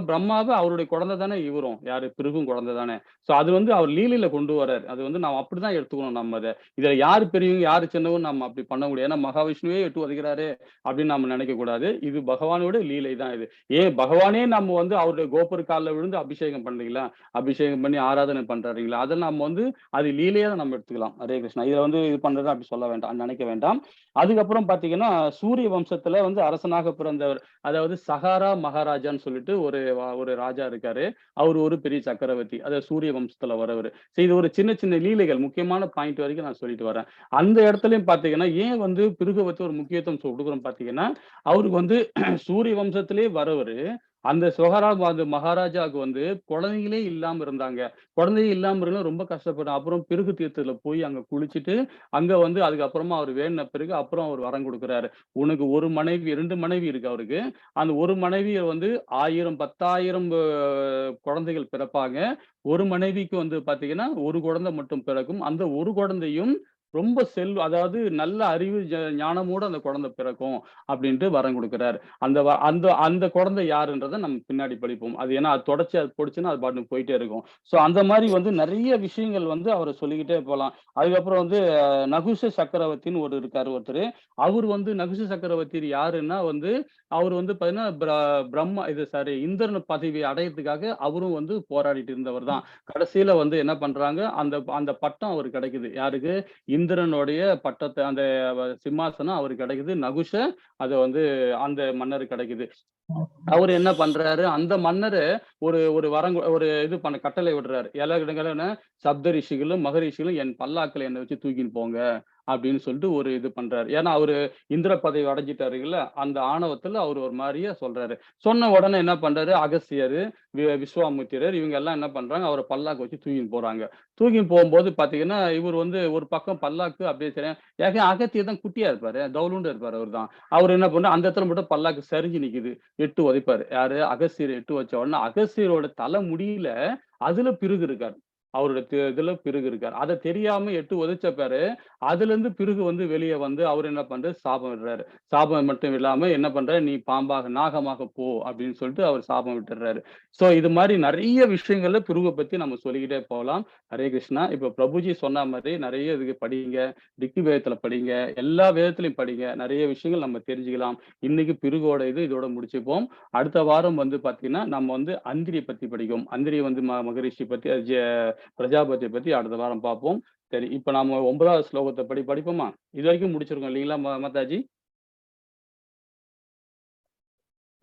பிரம்மாவ அவருடைய குழந்தை தானே இவரும். யாரு பிருகும் குழந்தை தானே. சோ அது வந்து அவர் லீலையில கொண்டு வரார். அது வந்து நாம் அப்படிதான் எடுத்துக்கணும் நம்ம அத. இதுல யாரு பெரியவங்க, யாரு சின்னவங்க நம்ம அப்படி பண்ண முடியாது. ஏன்னா மகாவிஷ்ணுவே எட்டு உதைக்கிறாரு அப்படின்னு நம்ம நினைக்க கூடாது. இது பகவானோட லீலை தான் இது. ஏன் பகவானே நம்ம வந்து அவருடைய கோபுர கால்ல விழுந்து அபிஷேகம் பண்ணீங்களா? அபிஷேகம் பண்ணி ஆராதனை பண்றாருங்களா? அத நம்ம வந்து அது லீலையா தான் நம்ம எடுத்துக்கலாம். ஹரே கிருஷ்ணா. இத வந்து இது பண்றத அப்படி சொல்ல வேண்டாம். நினைக்க வேண்டாம். அதுக்கப்புறம் பார்த்தீங்கன்னா, சூரிய வம்சத்துல வந்து அரசனாக பிறந்தவர். அதாவது சகாரா மகாராஜான்னு சொல்லிட்டு ஒரு ராஜா இருக்காரு. அவரு ஒரு பெரிய சக்கரவர்த்தி. அதாவது சூரிய வம்சத்துல வரவரு. இது ஒரு சின்ன சின்ன லீலைகள். முக்கியமான பாயிண்ட் வரைக்கும் நான் சொல்லிட்டு வரேன். அந்த இடத்துலயும் பார்த்தீங்கன்னா, ஏன் வந்து பிருகுவ வச்சு ஒரு முக்கியத்துவம் குடுக்குறோம் பார்த்தீங்கன்னா, அவருக்கு வந்து சூரிய வம்சத்திலே வரவரு. அந்த அந்த மகாராஜாவுக்கு வந்து குழந்தைகளே இல்லாம இருந்தாங்க. குழந்தையே இல்லாம இருந்தா ரொம்ப கஷ்டப்பட்டான். அப்புறம் பிருகு தீர்த்தத்துல போய் அங்க குளிச்சுட்டு, அங்க வந்து அதுக்கப்புறமா அவரு வேண்டுன பிறகு அப்புறம் அவரு வரம் குடுக்குறாரு. உனக்கு 1 மனைவி 2 மனைவி இருக்கு அவருக்கு. அந்த ஒரு மனைவிய வந்து 1000 10,000 குழந்தைகள் பிறப்பாங்க. ஒரு மனைவிக்கு வந்து பார்த்தீங்கன்னா, ஒரு குழந்தை மட்டும் பிறக்கும். அந்த ஒரு குழந்தையும் ரொம்ப அதாவது நல்ல அறிவு ஞானமோட அந்த குழந்தை பிறக்கும் அப்படின்ட்டு வரம் கொடுக்குறாரு. அந்த அந்த குழந்தை யாருன்றதை நம்ம பின்னாடி படிப்போம். அது ஏன்னா அது தொடர்ச்சி அது போடுச்சுன்னா அது பாட்டுக்கு போயிட்டே இருக்கும். ஸோ அந்த மாதிரி வந்து நிறைய விஷயங்கள் வந்து அவரை சொல்லிக்கிட்டே போகலாம். அதுக்கப்புறம் வந்து நகுஷ சக்கரவர்த்தின்னு இருக்காரு ஒருத்தர். அவர் வந்து நகுஷ சக்கரவர்த்தி யாருன்னா வந்து அவர் வந்து பாத்தீங்கன்னா பிரம்மா இது சாரி இந்திரன் பதவி அடையறதுக்காக அவரும் வந்து போராடிட்டு இருந்தவர் தான். கடைசியில வந்து என்ன பண்றாங்க, அந்த அந்த பட்டம் அவருக்கு கிடைக்குது. யாருக்கு? இந்திரனுடைய பட்டத்தை அந்த சிம்மாசனம் அவருக்கு கிடைக்குது. நகுஷ அது வந்து அந்த மன்னருக்கு கிடைக்குது. அவரு என்ன பண்றாரு, அந்த மன்னரு ஒரு ஒரு ஒரு இது கட்டளை விடுறாரு. எல்லா சப்த ரிஷிகளும், மகரிஷிகளும் என் பல்லாக்குல என்ன வச்சு தூக்கின்னு போங்க அப்படின்னு சொல்லிட்டு ஒரு இது பண்றாரு. ஏன்னா அவரு இந்திர பதவி அடைஞ்சிட்டாருல்ல, அந்த ஆணவத்துல அவரு ஒரு மாதிரியா சொல்றாரு. சொன்ன உடனே என்ன பண்றாரு, அகஸ்தியரு, விஸ்வாமித்திரர் இவங்க எல்லாம் என்ன பண்றாங்க, அவரை பல்லாக்கு வச்சு தூக்கின்னு போறாங்க. தூக்கின்னு போகும்போது பாத்தீங்கன்னா, இவர் வந்து ஒரு பக்கம் பல்லாக்கு அப்படியே சரி ஏங்க அகத்தியர் தான் குட்டியா இருப்பாரு, தவுளுண்டு இருப்பாரு அவர்தான். அவர் என்ன பண்றாரு, அந்த இடத்துல மட்டும் பல்லாக்கு சரிஞ்சு நிக்குது. எட்டு உதைப்பாரு. யாரு? அகஸ்தியர் எட்டு வச்ச உடனே அகஸ்தியரோட தலை முடியில அதுல பிருகு இருக்காரு. அவரோட இதுல பிருகு இருக்காரு. அத தெரியாம எட்டு உதைச்ச பாரு, அதுல இருந்து பிருகு வந்து வெளிய வந்து அவரு என்ன பண்றாரு, சாபம் விடுறாரு. சாபம் மட்டும் இல்லாம என்ன பண்றாரு, நீ பாம்பாக நாகமாக போ அப்படின்னு சொல்லிட்டு அவர் சாபம் விட்டுறாரு. சோ இது மாதிரி நிறைய விஷயங்கள்ல பிருக பத்தி நம்ம சொல்லிக்கிட்டே போகலாம். ஹரே கிருஷ்ணா. இப்ப பிரபுஜி சொன்ன மாதிரி நிறைய இதுக்கு படிங்க, திக்கு வேதத்துல படிங்க, எல்லா வேதத்திலையும் படிங்க. நிறைய விஷயங்கள் நம்ம தெரிஞ்சுக்கலாம். இன்னைக்கு பிருகோட இதோட முடிச்சுப்போம். அடுத்த வாரம் வந்து பாத்தீங்கன்னா நம்ம வந்து அந்திரியை பத்தி படிக்கும். அந்திரி வந்து மகரிஷி பத்தி பிரஜாபதியை பத்தி அடுத்த வாரம் பார்ப்போம். சரி, இப்ப நாம 9வது ஸ்லோகத்தை படிப்போமா? இது வரைக்கும் முடிச்சிருக்கோம் இல்லைங்களா மாதாஜி?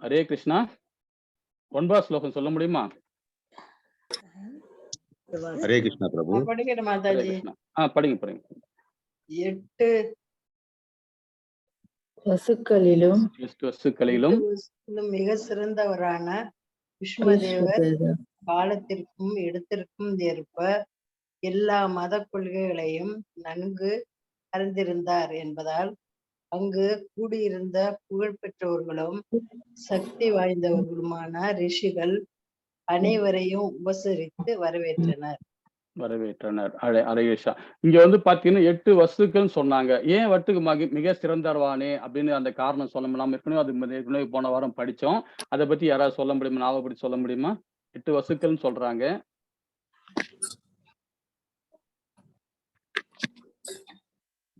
ஹரே கிருஷ்ணா. 9வது ஸ்லோகம் சொல்ல முடியுமா? ஹரே கிருஷ்ணா பிரபு. படிக்கிறேன் ஹரே மாதாஜி. கிருஷ்ணா. படிங்க. 8 வசுக்களிலும் மிக சிறந்தவரான விஷ்ணுதேவர் காலத்திற்கும் இடத்திற்கும் ஏற்ப எல்லா மத கொள்கைகளையும் நன்கு அறிந்திருந்தார் என்பதால் அங்கு கூடியிருந்த புகழ்பெற்றவர்களும் சக்தி வாய்ந்தவர்களுமான ரிஷிகள் அனைவரையும் உபசரித்து வரவேற்றனர். ஹரேஷா. இங்க வந்து பாத்தீங்கன்னா 8 வஸ்துக்கள் சொன்னாங்க. ஏன் வட்டுக்கு மிக சிறந்தவானே அப்படின்னு அந்த காரணம் சொல்ல முடியாம ஏற்கனவே போன வாரம் படிச்சோம். அதை பத்தி யாராவது சொல்ல முடியுமா? ஞாபகப்படுத்தி சொல்ல முடியுமா? 8 வஸ்துக்கள் சொல்றாங்க.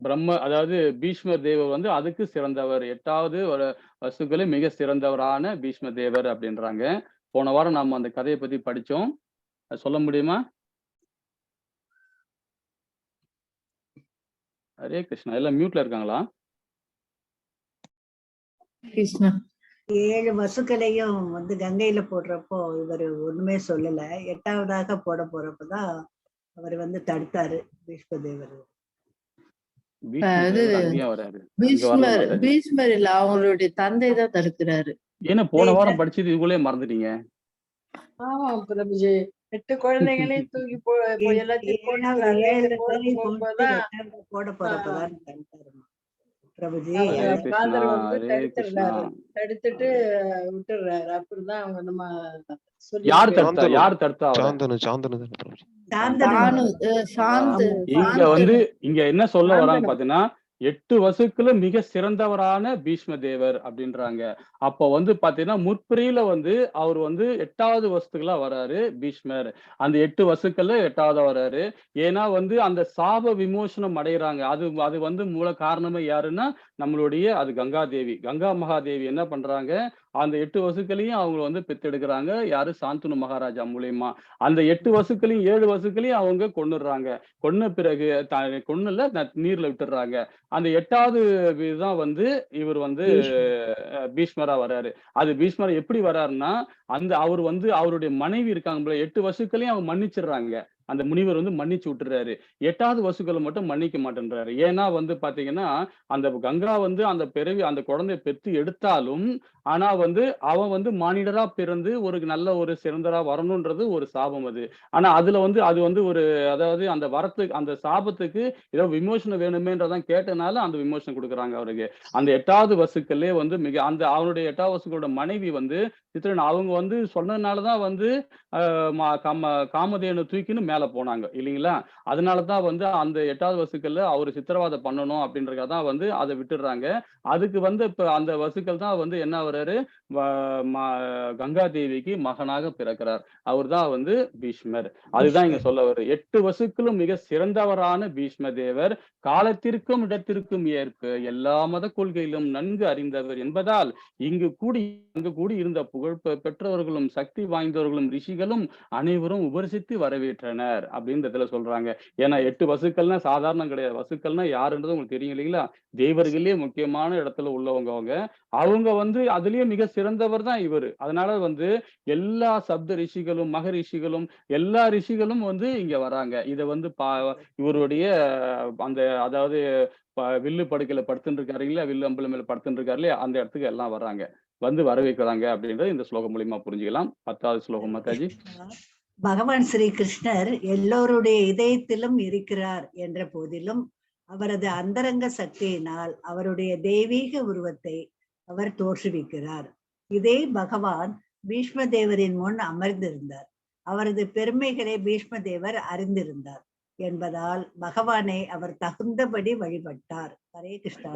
பிரம்ம அதாவது பீஷ்ம தேவர் வந்து அதுக்கு சிறந்தவர். 8வது வஸ்துக்களில் மிக சிறந்தவரான பீஷ்ம தேவர் அப்படின்றாங்க. போன வாரம் நாம அந்த கதையை பத்தி படிச்சோம். சொல்ல முடியுமா? ஹரே கிருஷ்ணா. எல்லாம் மியூட்ல இருக்காங்களா? கிருஷ்ணா 7 வசுக்களையும் வந்து கங்கையில போடுறப்போ இவர் ஒண்ணுமே சொல்லல. 8வதாக போட போறப்பதான் அவர் வந்து தடுத்தாரு பீஷ்மதேவர். பீஷ்மர் இல்ல, அவங்களுடைய தந்தை தான் தடுக்கிறாரு. ஏன்னா போன வாரம் படிச்சது இதுக்குள்ளே மறந்துட்டீங்க. ஆமா பிரபுஜி, 8 குழந்தைகளையும் தூக்கி எல்லாத்தையும் போட போறப்பதான் பிரபுஜி தடுத்துட்டு விட்டுறாரு. அப்படிதான் அவங்க நம்ம யார் தடுத்தா? இங்க வந்து இங்க என்ன சொல்ல வராங்க பாத்தீங்கன்னா 8 வசுக்கள மிக சிறந்தவரான பீஷ்ம தேவர் அப்படின்றாங்க. அப்ப வந்து பாத்தீங்கன்னா முற்பிரியில வந்து அவர் வந்து 8வது வஸ்துகளா வராரு பீஷ்மர். அந்த 8 வசுக்கள்ல 8வது வராரு. ஏன்னா வந்து அந்த சாப விமோசனம் அடைகிறாங்க. அது வந்து மூல காரணமே யாருன்னா நம்மளுடைய அது கங்காதேவி. கங்கா மகாதேவி என்ன பண்றாங்க, அந்த 8 வசுக்களையும் அவங்க வந்து பெத்தெடுக்கிறாங்க. யாரு? சாந்தனு மகாராஜா மூலியமா. அந்த 8 வசுக்களையும் 7 வசுக்களையும் அவங்க கொன்னுடுறாங்க. கொன்ன பிறகு கொன்னுல நீர்ல விட்டுறாங்க. அந்த 8வது இதுதான் வந்து இவர் வந்து பீஷ்மரா வர்றாரு. அது பீஷ்மரா எப்படி வர்றாருன்னா அவர் வந்து அவருடைய மனைவி இருக்காங்க 8 வசுக்களையும் அவங்க மன்னிச்சிடுறாங்க. அந்த முனிவர் வந்து மன்னிச்சு விட்டுறாரு. 8வது வசுக்களை மட்டும் மன்னிக்க மாட்டேன்றாரு. ஏன்னா வந்து பாத்தீங்கன்னா அந்த கங்கா வந்து அந்த அந்த குழந்தைய பெற்று எடுத்தாலும் ஆனா வந்து அவன் வந்து மானிடரா பிறந்து ஒரு நல்ல ஒரு சிறந்தரா வரணும்ன்றது ஒரு சாபம் அது. ஆனா அதுல வந்து அது வந்து ஒரு அதாவது அந்த வரத்துக்கு அந்த சாபத்துக்கு ஏதோ விமோசனம் வேணுமேன்றதான் கேட்டனால அந்த விமோசனம் கொடுக்குறாங்க அவருக்கு. அந்த 8வது வசுக்களே வந்து அவனுடைய 8வது வசுக்களோட மனைவி வந்து சித்திரன் அவங்க வந்து சொன்னதுனாலதான் வந்து காமதேனு தூக்கின்னு மேல போனாங்க இல்லைங்களா? அதனாலதான் வந்து அந்த 8வது வசுக்கள்ல அவர் சித்திரவாதம் பண்ணணும் அப்படின்றதுக்காக தான் வந்து அதை விட்டுடுறாங்க. அதுக்கு வந்து இப்ப அந்த வசுக்கள் தான் வந்து என்ன வர்றாரு, கங்கா தேவிக்கு மகனாக பிறக்கிறார். அவர் தான் வந்து பீஷ்மர். அதுதான் இங்க சொல்ல வர்றது. 8 வசுக்களும் மிக சிறந்தவரான பீஷ்ம தேவர் காலத்திற்கும் இடத்திற்கும் ஏற்ப எல்லா மத கொள்கையிலும் நன்கு அறிந்தவர் என்பதால் அங்கு கூடி இருந்த புகழ் பெற்றவர்களும் சக்தி வாய்ந்தவர்களும் ரிஷிகளும் அனைவரும் உபரிசித்து வரவேற்றனர் அப்படின்றதுல சொல்றாங்க. ஏன்னா 8 வசுக்கள்னா சாதாரணம் கிடையாது. வசுக்கள்னா யாருன்றது உங்களுக்கு தெரியும் இல்லைங்களா? தேவர்களே முக்கியமான இடத்துல உள்ளவங்க அவங்க வந்து அதுலயே மிக சிறந்தவர் தான் இவரு. அதனால வந்து எல்லா சப்த ரிஷிகளும் மக ரிஷிகளும் எல்லா ரிஷிகளும் வந்து இங்க வராங்க. இத வந்து இவருடைய அந்த அதாவது வில்லு படுக்கையில படுத்துட்டு இருக்காரு இல்லையா, வில்லு அம்புல மேல படுத்துட்டு இருக்காரு இல்லையா, அந்த இடத்துக்கு எல்லாம் வர்றாங்க, வந்து வரவேற்கிறாங்க அப்படின்றது இந்த ஸ்லோகம் மூலியமா புரிஞ்சுக்கலாம். 10வது ஸ்லோகம் மாதாஜி. பகவான் ஸ்ரீ கிருஷ்ணர் எல்லோருடைய இதயத்திலும் இருக்கிறார் என்ற போதிலும் அவரது அந்தரங்க சக்தியினால் அவருடைய தெய்வீக உருவத்தை அவர் தோற்றுவிக்கிறார். இதே பகவான் பீஷ்ம தேவரின் முன் அமர்ந்திருந்தார். அவரது பெருமைகளை பீஷ்ம தேவர் அறிந்திருந்தார் என்பதால் பகவானை அவர் தகுந்தபடி வழிபட்டார். ஹரே கிருஷ்ணா.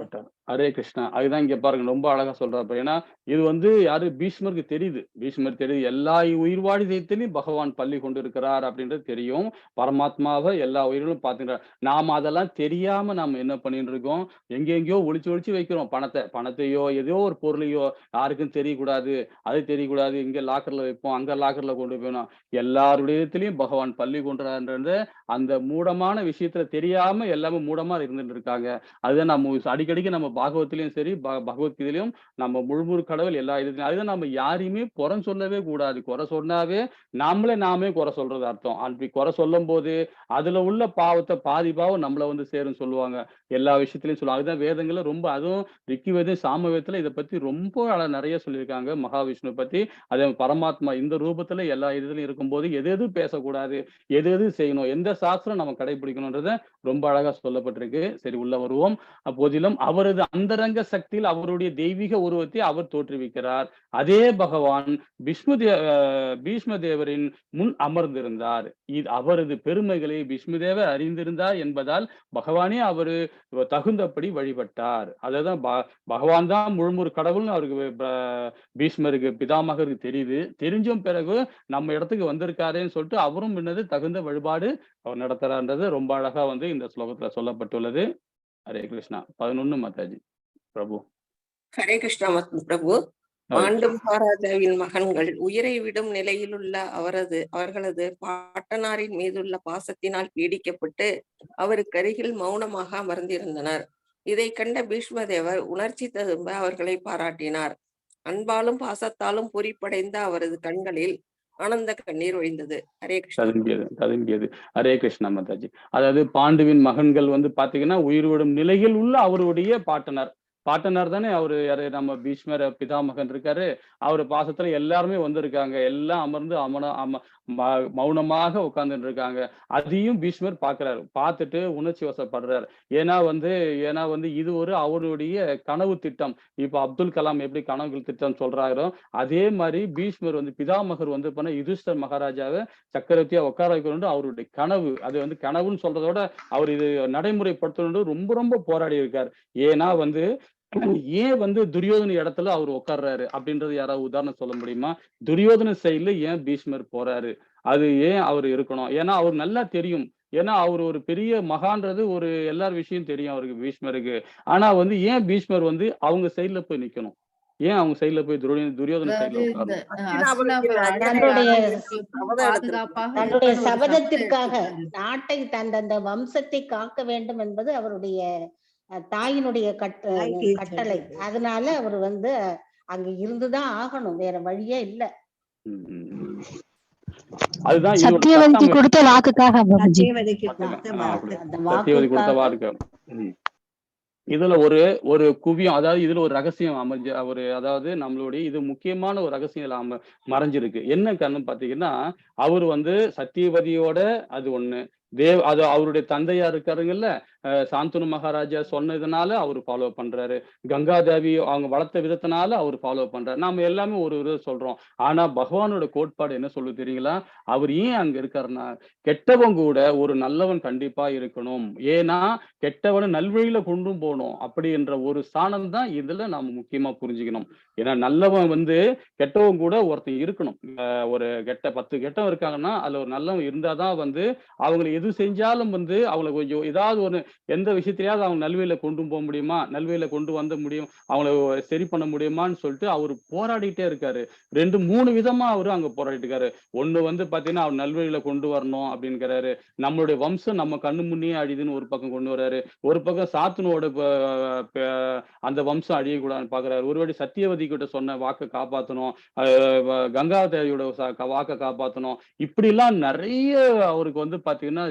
ஹரே கிருஷ்ணா. அதுதான் இங்க பாருங்க, ரொம்ப அழகா சொல்றாரு. ஏன்னா இது வந்து யாரு, பீஷ்மருக்கு தெரியுது. பீஷ்மர் தெரியுது எல்லா உயிர் வாழிதயத்திலையும் பகவான் பள்ளி கொண்டு இருக்கிறார் அப்படின்றது தெரியும். பரமாத்மாவை எல்லா உயிர்களும் பார்த்துக்கிறார். நாம அதெல்லாம் தெரியாம நாம என்ன பண்ணிட்டு இருக்கோம், எங்கெங்கயோ ஒளிச்சு வைக்கிறோம். பணத்தையோ ஏதோ ஒரு பொருளையோ யாருக்கும் தெரியக்கூடாது, அது தெரியக்கூடாது, இங்க லாக்கர்ல வைப்போம், அங்க லாக்கர்ல கொண்டு போயணும். எல்லாருடைய இடத்திலையும் பகவான் பள்ளி கொண்டுறாருன்றது அந்த மூடமான விஷயத்துல தெரியாம எல்லாமே மூடமா இருந்துட்டு இருக்காங்க. அதுதான் நம்ம அடிக்கடிக்கு நம்ம பாகவத்திலையும் சரி பகவத்கீதையிலும் நம்ம முழு கடவுள் எல்லா இதுலையும். அதுதான் நம்ம யாரையுமே குறை சொல்லவே கூடாது. குறை சொன்னாவே நாமே குறை சொல்றது அர்த்தம். அப்படி குறை சொல்லும் போது அதுல உள்ள பாவத்தை பாதி பாவம் நம்மள வந்து சேரும் சொல்லுவாங்க. எல்லா விஷயத்திலையும் சொல்லுவாங்க. அதுதான் வேதங்கள்ல ரொம்ப, அதுவும் ரிக்கிவேதம் சாமவேதத்துல இதை பத்தி ரொம்ப நிறைய சொல்லியிருக்காங்க. மகாவிஷ்ணு பத்தி, அதே பரமாத்மா இந்த ரூபத்துல எல்லா இதுலயும் இருக்கும்போது எது பேசக்கூடாது, எது செய்யணும், எந்த சாஸ்திரம் நம்ம கடைபிடிக்கணும்ன்றத ரொம்ப அழகா சொல்லப்பட்டிருக்கு. சரி, உள்ள வருவோம். அப்போதிலும் அவரது அந்தரங்க சக்தியில் அவருடைய தெய்வீக உருவத்தை அவர் தோற்றுவிக்கிறார். அதே பகவான் பீஷ்ம தேவரின் முன் அமர்ந்திருந்தார். அவரது பெருமைகளை பீஷ்மதேவர் அறிந்திருந்தார் என்பதால் பகவானே அவரு தகுந்தபடி வழிபட்டார். அதான் பகவான் தான் முழுமுறு கடவுள்னு அவருக்கு பீஷ்மருக்கு பிதாமகருக்கு தெரியுது. தெரிஞ்சும் பிறகு நம்ம இடத்துக்கு வந்திருக்காருன்னு சொல்லிட்டு அவரும் என்னது தகுந்த வழிபாடு அவர் நடத்துறான்றது ரொம்ப அழகா வந்து இந்த ஸ்லோகத்துல சொல்லப்பட்டுள்ளது. ஹரே கிருஷ்ணா. 11 மாதாஜி. பிரபு. ஹரே கிருஷ்ணா பிரபு. பாண்டு மகாராஜாவின் மகன்கள் உயிரை விடும் நிலையிலுள்ள அவர்களது பாட்டனாரின் மீதுள்ள பாசத்தினால் பீடிக்கப்பட்டு அவருக்கு அருகில் மௌனமாக அமர்ந்திருந்தனர். இதை கண்ட பீஷ்மதேவர் உணர்ச்சி ததும்ப அவர்களை பாராட்டினார். அன்பாலும் பாசத்தாலும் பொறிப்படைந்த அவரது கண்களில் ஆனந்த கண்ணீர் ஒழிந்தது. ஹரே கிருஷ்ணா. ததும்பியது. ஹரே கிருஷ்ணா மாதாஜி. அதாவது பாண்டுவின் மகன்கள் வந்து பாத்தீங்கன்னா உயிர்விடும் நிலையில் உள்ள அவருடைய பாட்டனார் தானே அவரு, யாரு, நம்ம பீஷ்மர் பிதாமகன் இருக்காரு. அவரு பாசத்துல எல்லாருமே வந்திருக்காங்க. எல்லாம் அமர்ந்து மௌனமாக உட்கார்ந்துட்டு இருக்காங்க. அதையும் பீஷ்மர் பாக்குறாரு. பார்த்துட்டு உணர்ச்சி வசப்படுறாரு. ஏன்னா வந்து இது ஒரு அவருடைய கனவு திட்டம். இப்ப அப்துல் கலாம் எப்படி கனவு திட்டம் சொல்றாரோ அதே மாதிரி பீஷ்மர் வந்து பிதாமகர் வந்து பண்ண யுதிஷ்டர் மகாராஜாவை சக்கரவர்த்தியா உட்கார வைக்கணும் அவருடைய கனவு. அது வந்து கனவுன்னு சொல்றதோட அவர் இது நடைமுறைப்படுத்தணும் ரொம்ப ரொம்ப போராடி இருக்காரு. ஏன்னா வந்து ஏன் வந்து துரியோதன இடத்துல அவர் உட்கார்றாரு அப்படின்றது யாராவது உதாரணம் சொல்ல முடியுமா? துரியோதன சைடுல ஏன் பீஷ்மர் போறாரு, அது ஏன் அவர் இருக்கணும்? ஏன்னா அவர் நல்லா தெரியும். ஏன்னா அவர் ஒரு பெரிய மகான்றது ஒரு எல்லார் விஷயம் தெரியும் அவருக்கு, பீஷ்மருக்கு. ஆனா வந்து ஏன் பீஷ்மர் வந்து அவங்க சைடுல போய் நிக்கணும்? ஏன் அவங்க சைடுல போய் துரியோதன சைடுல தன்னுடைய சபதத்திற்காக நாட்டை தந்த வம்சத்தை காக்க வேண்டும் என்பது அவருடைய தாயினுடைய கட்டளை. அதனால அவர் வந்து அங்க இருந்துதான் ஆகணும், வேற வழியே இல்ல. அதுதான் சத்தியவதி கொடுத்த வாக்குக்காக. இதுல ஒரு குவியம், அதாவது இதுல ஒரு ரகசியம் அதாவது நம்மளுடைய இது முக்கியமான ஒரு ரகசியம் மறைஞ்சிருக்கு. என்ன காரணம் பாத்தீங்கன்னா, அவர் வந்து சத்தியவதியோட அது ஒண்ணு, அது அவருடைய தந்தையா இருக்காருங்கல்ல, சாந்தனு மகாராஜா சொன்னதுனால அவர் ஃபாலோ பண்றாரு. கங்காதேவி அவங்க வளர்த்த விதத்தினால அவர் ஃபாலோ பண்றாரு. நாம எல்லாமே ஒரு விதம் சொல்றோம். ஆனா பகவானோட கோட்பாடு என்ன சொல்லுது தெரியுங்களா? அவர் ஏன் அங்க இருக்காருன்னா, கெட்டவன் கூட ஒரு நல்லவன் கண்டிப்பா இருக்கணும். ஏன்னா கெட்டவனை நல்வழியில கொண்டும் போகணும். அப்படி என்ற ஒரு ஸ்தானம் தான் இதுல நாம முக்கியமா புரிஞ்சுக்கணும். ஏன்னா நல்லவன் வந்து கெட்டவன் கூட ஒருத்தன் இருக்கணும். ஒரு 10 கெட்டவன் இருக்காங்கன்னா அதுல ஒரு நல்லவன் இருந்தாதான் வந்து அவங்களை எது செஞ்சாலும் வந்து அவங்களை கொஞ்சம் ஏதாவது ஒரு எந்த விஷயத்திலயாவது அவங்க நல்வழியில கொண்டு போக முடியுமா, நல்வழியில கொண்டு வந்து முடியும், அவங்களை சரி பண்ண முடியுமான்னு சொல்லிட்டு அவர் போராடிட்டே இருக்காரு. 2-3 விதமா அவரு அங்க போராடிட்டு இருக்காரு. ஒண்ணு வந்து பாத்தீங்கன்னா அவர் நல்வழியில கொண்டு வரணும் அப்படிங்கிறாரு. நம்மளுடைய வம்சம் நம்ம கண்ணு முன்னே அழியுதுன்னு ஒரு பக்கம் கொண்டு வர்றாரு. ஒரு பக்கம் சாத்தனோட அந்த வம்சம் அழியக்கூடாதுன்னு பாக்குறாரு. ஒருவேளை சத்தியவதி கிட்ட சொன்ன வாக்கை காப்பாத்தணும், கங்காதேவியோட வாக்கை காப்பாத்தணும். இப்படி எல்லாம் நிறைய அவருக்கு வந்து பாத்தீங்கன்னா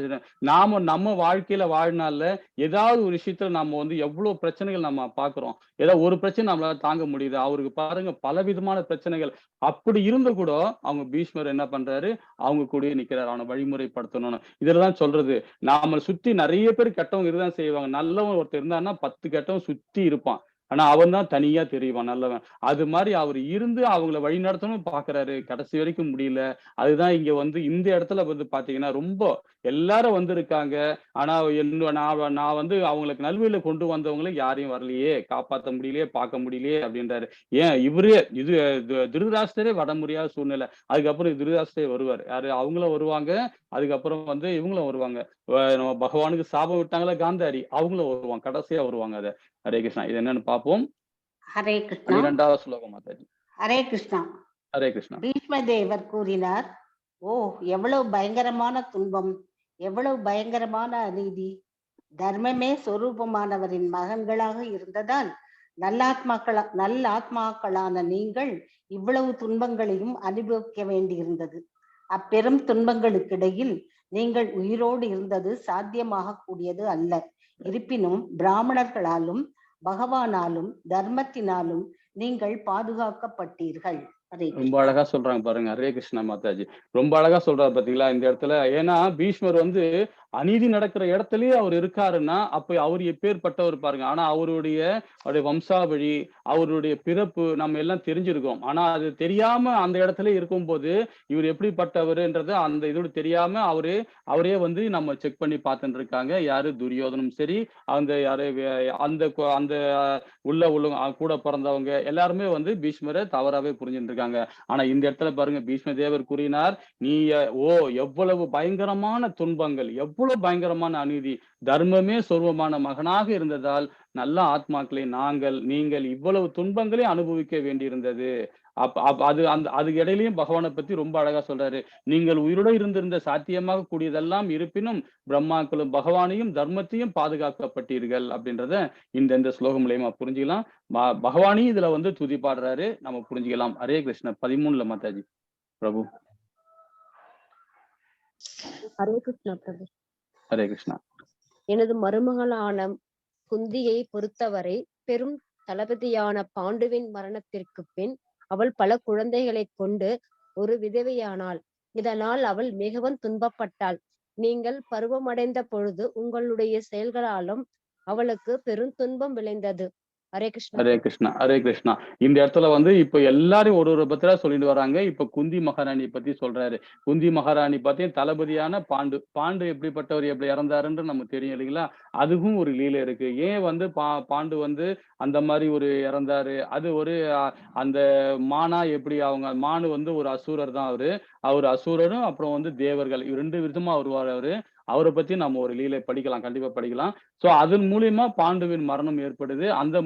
நம்ம வாழ்க்கையில வாழ்நாள்ல ஏதாவது ஒரு விஷயத்துல நம்ம வந்து எவ்வளவு பிரச்சனைகள் நம்ம பாக்குறோம். ஏதாவது ஒரு பிரச்சனை நம்மளால தாங்க முடியுது. அவருக்கு பாருங்க பலவிதமான பிரச்சனைகள். அப்படி இருந்து கூட அவங்க பீஷ்மர் என்ன பண்றாரு, அவங்க கூடயே நிக்கிறாரு. அவனை வழிமுறைப்படுத்தணும்னு. இதுலதான் சொல்றது, நாம சுத்தி நிறைய பேர் கெட்டவங்க இருக்கதான் செய்வாங்க. நல்லவன் ஒருத்தர் இருந்தான்னா 10 கெட்டவன் சுத்தி இருப்பான். ஆனா அவன் தான் தனியா தெரிவான் நல்லவன். அது மாதிரி அவர் இருந்து அவங்கள வழி நடத்தணும் பாக்குறாரு. கடைசி வரைக்கும் முடியல. அதுதான் இங்க வந்து இந்த இடத்துல வந்து பாத்தீங்கன்னா ரொம்ப எல்லாரும் வந்திருக்காங்க. ஆனா நான் வந்து அவங்களுக்கு நல்வழியில கொண்டு வந்தவங்களும் யாரையும் வரலையே, காப்பாத்த முடியலையே, பார்க்க முடியலையே அப்படின்றாரு. ஏன் இவரே திருதராஷ்டிரரே வர முடியாத சூழ்நிலை. அதுக்கப்புறம் திருதராஷ்டிரே வருவாரு. யாரு அவங்களும் வருவாங்க. அதுக்கப்புறம் வந்து இவங்களும் வருவாங்க. நம்ம பகவானுக்கு சாபம் விட்டாங்களா காந்தாரி, அவங்களும் வருவாங்க. கடைசியா வருவாங்க. அத ஹரே கிருஷ்ணா. இது என்னன்னு பார்ப்போம். ஹரே கிருஷ்ணா. 12வது ஸ்லோகம் மாதாஜி. ஹரே கிருஷ்ணா. ஹரே கிருஷ்ணா. பீஷ்மதேவர் கூறினார், ஓ எவ்வளவு பயங்கரமான துன்பம், எவ்வளவு பயங்கரமான அநீதி. தர்மமே சொரூபமானவரின் மகன்களாக இருந்ததால் நல்ல ஆத்மாக்களான நீங்கள் இவ்வளவு துன்பங்களையும் அனுபவிக்க வேண்டியிருந்தது. அப்பெரும் துன்பங்களுக்கிடையில் நீங்கள் உயிரோடு இருந்தது சாத்தியமாக கூடியது அல்ல. இருப்பினும் பிராமணர்களாலும் பகவானாலும் தர்மத்தினாலும் நீங்கள் பாதுகாக்கப்பட்டீர்கள். ரொம்ப அழகா சொல்றாங்க பாருங்க. ஹரே கிருஷ்ணா மாதாஜி. ரொம்ப அழகா சொல்றாரு பாத்தீங்களா இந்த இடத்துல. ஏன்னா பீஷ்மர் வந்து அநீதி நடக்கிற இடத்துலயே அவர் இருக்காருன்னா அப்ப அவர் எப்பேற்பட்டவர் பாருங்க. ஆனா அவருடைய வம்சாவழி, அவருடைய பிறப்பு நம்ம எல்லாம் தெரிஞ்சிருக்கோம். ஆனா அது தெரியாம அந்த இடத்துல இருக்கும்போது இவர் எப்படிப்பட்டவருன்றது அந்த இதோட தெரியாம அவரே வந்து நம்ம செக் பண்ணி பார்த்துட்டு இருக்காங்க. யாரு துரியோதனும் சரி, அந்த யாரு அந்த உள்ள கூட பிறந்தவங்க எல்லாருமே வந்து பீஷ்மரை தவறாவே புரிஞ்சுட்டு இருக்காங்க. ஆனா இந்த இடத்துல பாருங்க பீஷ்ம தேவர் கூறினார், நீ எவ்வளவு பயங்கரமான துன்பங்கள், எவ்வளவு பயங்கரமான அநீதி, தர்மமே சொர்வமான மகனாக இருந்ததால் நல்ல ஆத்மாக்களை நீங்கள் இவ்வளவு துன்பங்களை அனுபவிக்க வேண்டியிருந்தது. அதுக்கு இடையிலையும் பகவானை பத்தி ரொம்ப அழகா சொல்றாரு. நீங்கள் உயிரோடு இருந்திருந்த சாத்தியமாக கூடியதெல்லாம் இருப்பினும் பிரம்மாக்களும் பகவானையும் தர்மத்தையும் பாதுகாக்கப்பட்டீர்கள் அப்படின்றத இந்த ஸ்லோகம் மூலமா புரிஞ்சுக்கலாம். பகவானையும் இதுல வந்து துதி பாடுறாரு, நம்ம புரிஞ்சுக்கலாம். ஹரே கிருஷ்ண. 13ல மாதாஜி பிரபு. ஹரே கிருஷ்ணா பிரபு. ஹரே கிருஷ்ணா. எனது மருமகளான குந்தியை பொறுத்தவரை பெரும் தளபதியான பாண்டுவின் மரணத்திற்கு பின் அவள் பல குழந்தைகளை கொண்டு ஒரு விதவையானாள். இதனால் அவள் மிகவும் துன்பப்பட்டாள். நீங்கள் பருவமடைந்த பொழுது உங்களுடைய செயல்களாலும் அவளுக்கு பெரும் துன்பம் விளைந்தது. ஹரே கிருஷ்ணா. ஹரே கிருஷ்ணா. ஹரே கிருஷ்ணா. இந்த இடத்துல வந்து இப்ப எல்லாரும் ஒரு பத்திரா சொல்லிட்டு வராங்க. இப்ப குந்தி மகாராணி பத்தி சொல்றாரு. குந்தி மகாராணி பத்தி தளபதியான பாண்டு எப்படிப்பட்டவர், எப்படி இறந்தாருன்னு நமக்கு தெரியும் இல்லைங்களா? அதுவும் ஒரு லீலை இருக்கு. ஏன் வந்து பாண்டு வந்து அந்த மாதிரி ஒரு இறந்தாரு? அது ஒரு அந்த மானா எப்படி மானு வந்து ஒரு அசூரர் தான். அவர் அசூரரும் அப்புறம் வந்து தேவர்கள் 2 விதமா வருவார். அவரை பத்தி நம்ம ஒரு லீலை படிக்கலாம், கண்டிப்பா படிக்கலாம். சோ அதன் மூலியமா பாண்டுவின் மரணம் ஏற்படுது. அந்த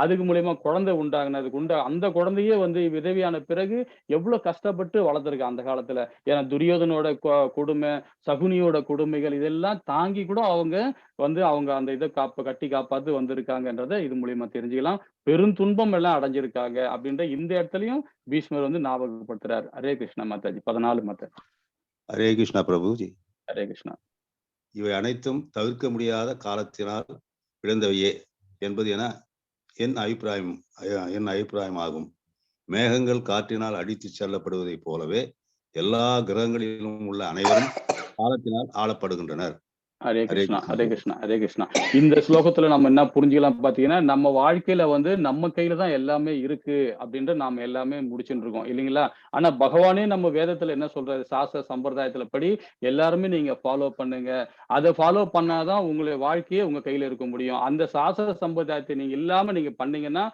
அதுக்கு மூலியமா குழந்தை உண்டாகினது. அந்த குழந்தையே வந்து விதவியான பிறகு எவ்வளவு கஷ்டப்பட்டு வளர்த்திருக்க அந்த காலத்துல. ஏன்னா துரியோதனோட கொடுமை, சகுனியோட கொடுமைகள் இதெல்லாம் தாங்கி கூட அவங்க அந்த இதை கட்டி காப்பாத்து வந்திருக்காங்கன்றத இது மூலியமா தெரிஞ்சுக்கலாம். பெரும் துன்பம் எல்லாம் அடைஞ்சிருக்காங்க அப்படின்ற இந்த இடத்துலயும் பீஷ்மர் வந்து ஞாபகப்படுத்துறாரு. ஹரே கிருஷ்ணா மாதாஜி. 14 மாதாஜி. ஹரே கிருஷ்ணா பிரபுஜி. ஹரே கிருஷ்ணா. இவை அனைத்தும் தவிர்க்க முடியாத காலத்தினால் விழுந்தவையே என்பது என் அபிப்பிராயம் ஆகும். மேகங்கள் காற்றினால் அடித்து செல்லப்படுவதை போலவே எல்லா கிரகங்களிலும் உள்ள அனைவரும் காலத்தினால் ஆளப்படுகின்றனர். ஹரே கிருஷ்ணா, ஹரே கிருஷ்ணா, ஹரே கிருஷ்ணா. இந்த ஸ்லோகத்துல நம்ம என்ன புரிஞ்சுக்கலாம் பாத்தீங்கன்னா, நம்ம வாழ்க்கையில வந்து நம்ம கையில தான் எல்லாமே இருக்கு அப்படின்ற நாம எல்லாமே முடிச்சுட்டு இருக்கோம் இல்லைங்களா? ஆனா பகவானே நம்ம வேதத்துல என்ன சொல்றாரு, சாஸ்திர சம்பிரதாயத்துல படி எல்லாருமே நீங்க ஃபாலோ பண்ணுங்க. அதை ஃபாலோ பண்ணாதான் உங்களுடைய வாழ்க்கையே உங்க கையில இருக்க முடியும். அந்த சாஸ்திர சம்பிரதாயத்தை நீங்க இல்லாம நீங்க பண்ணீங்கன்னா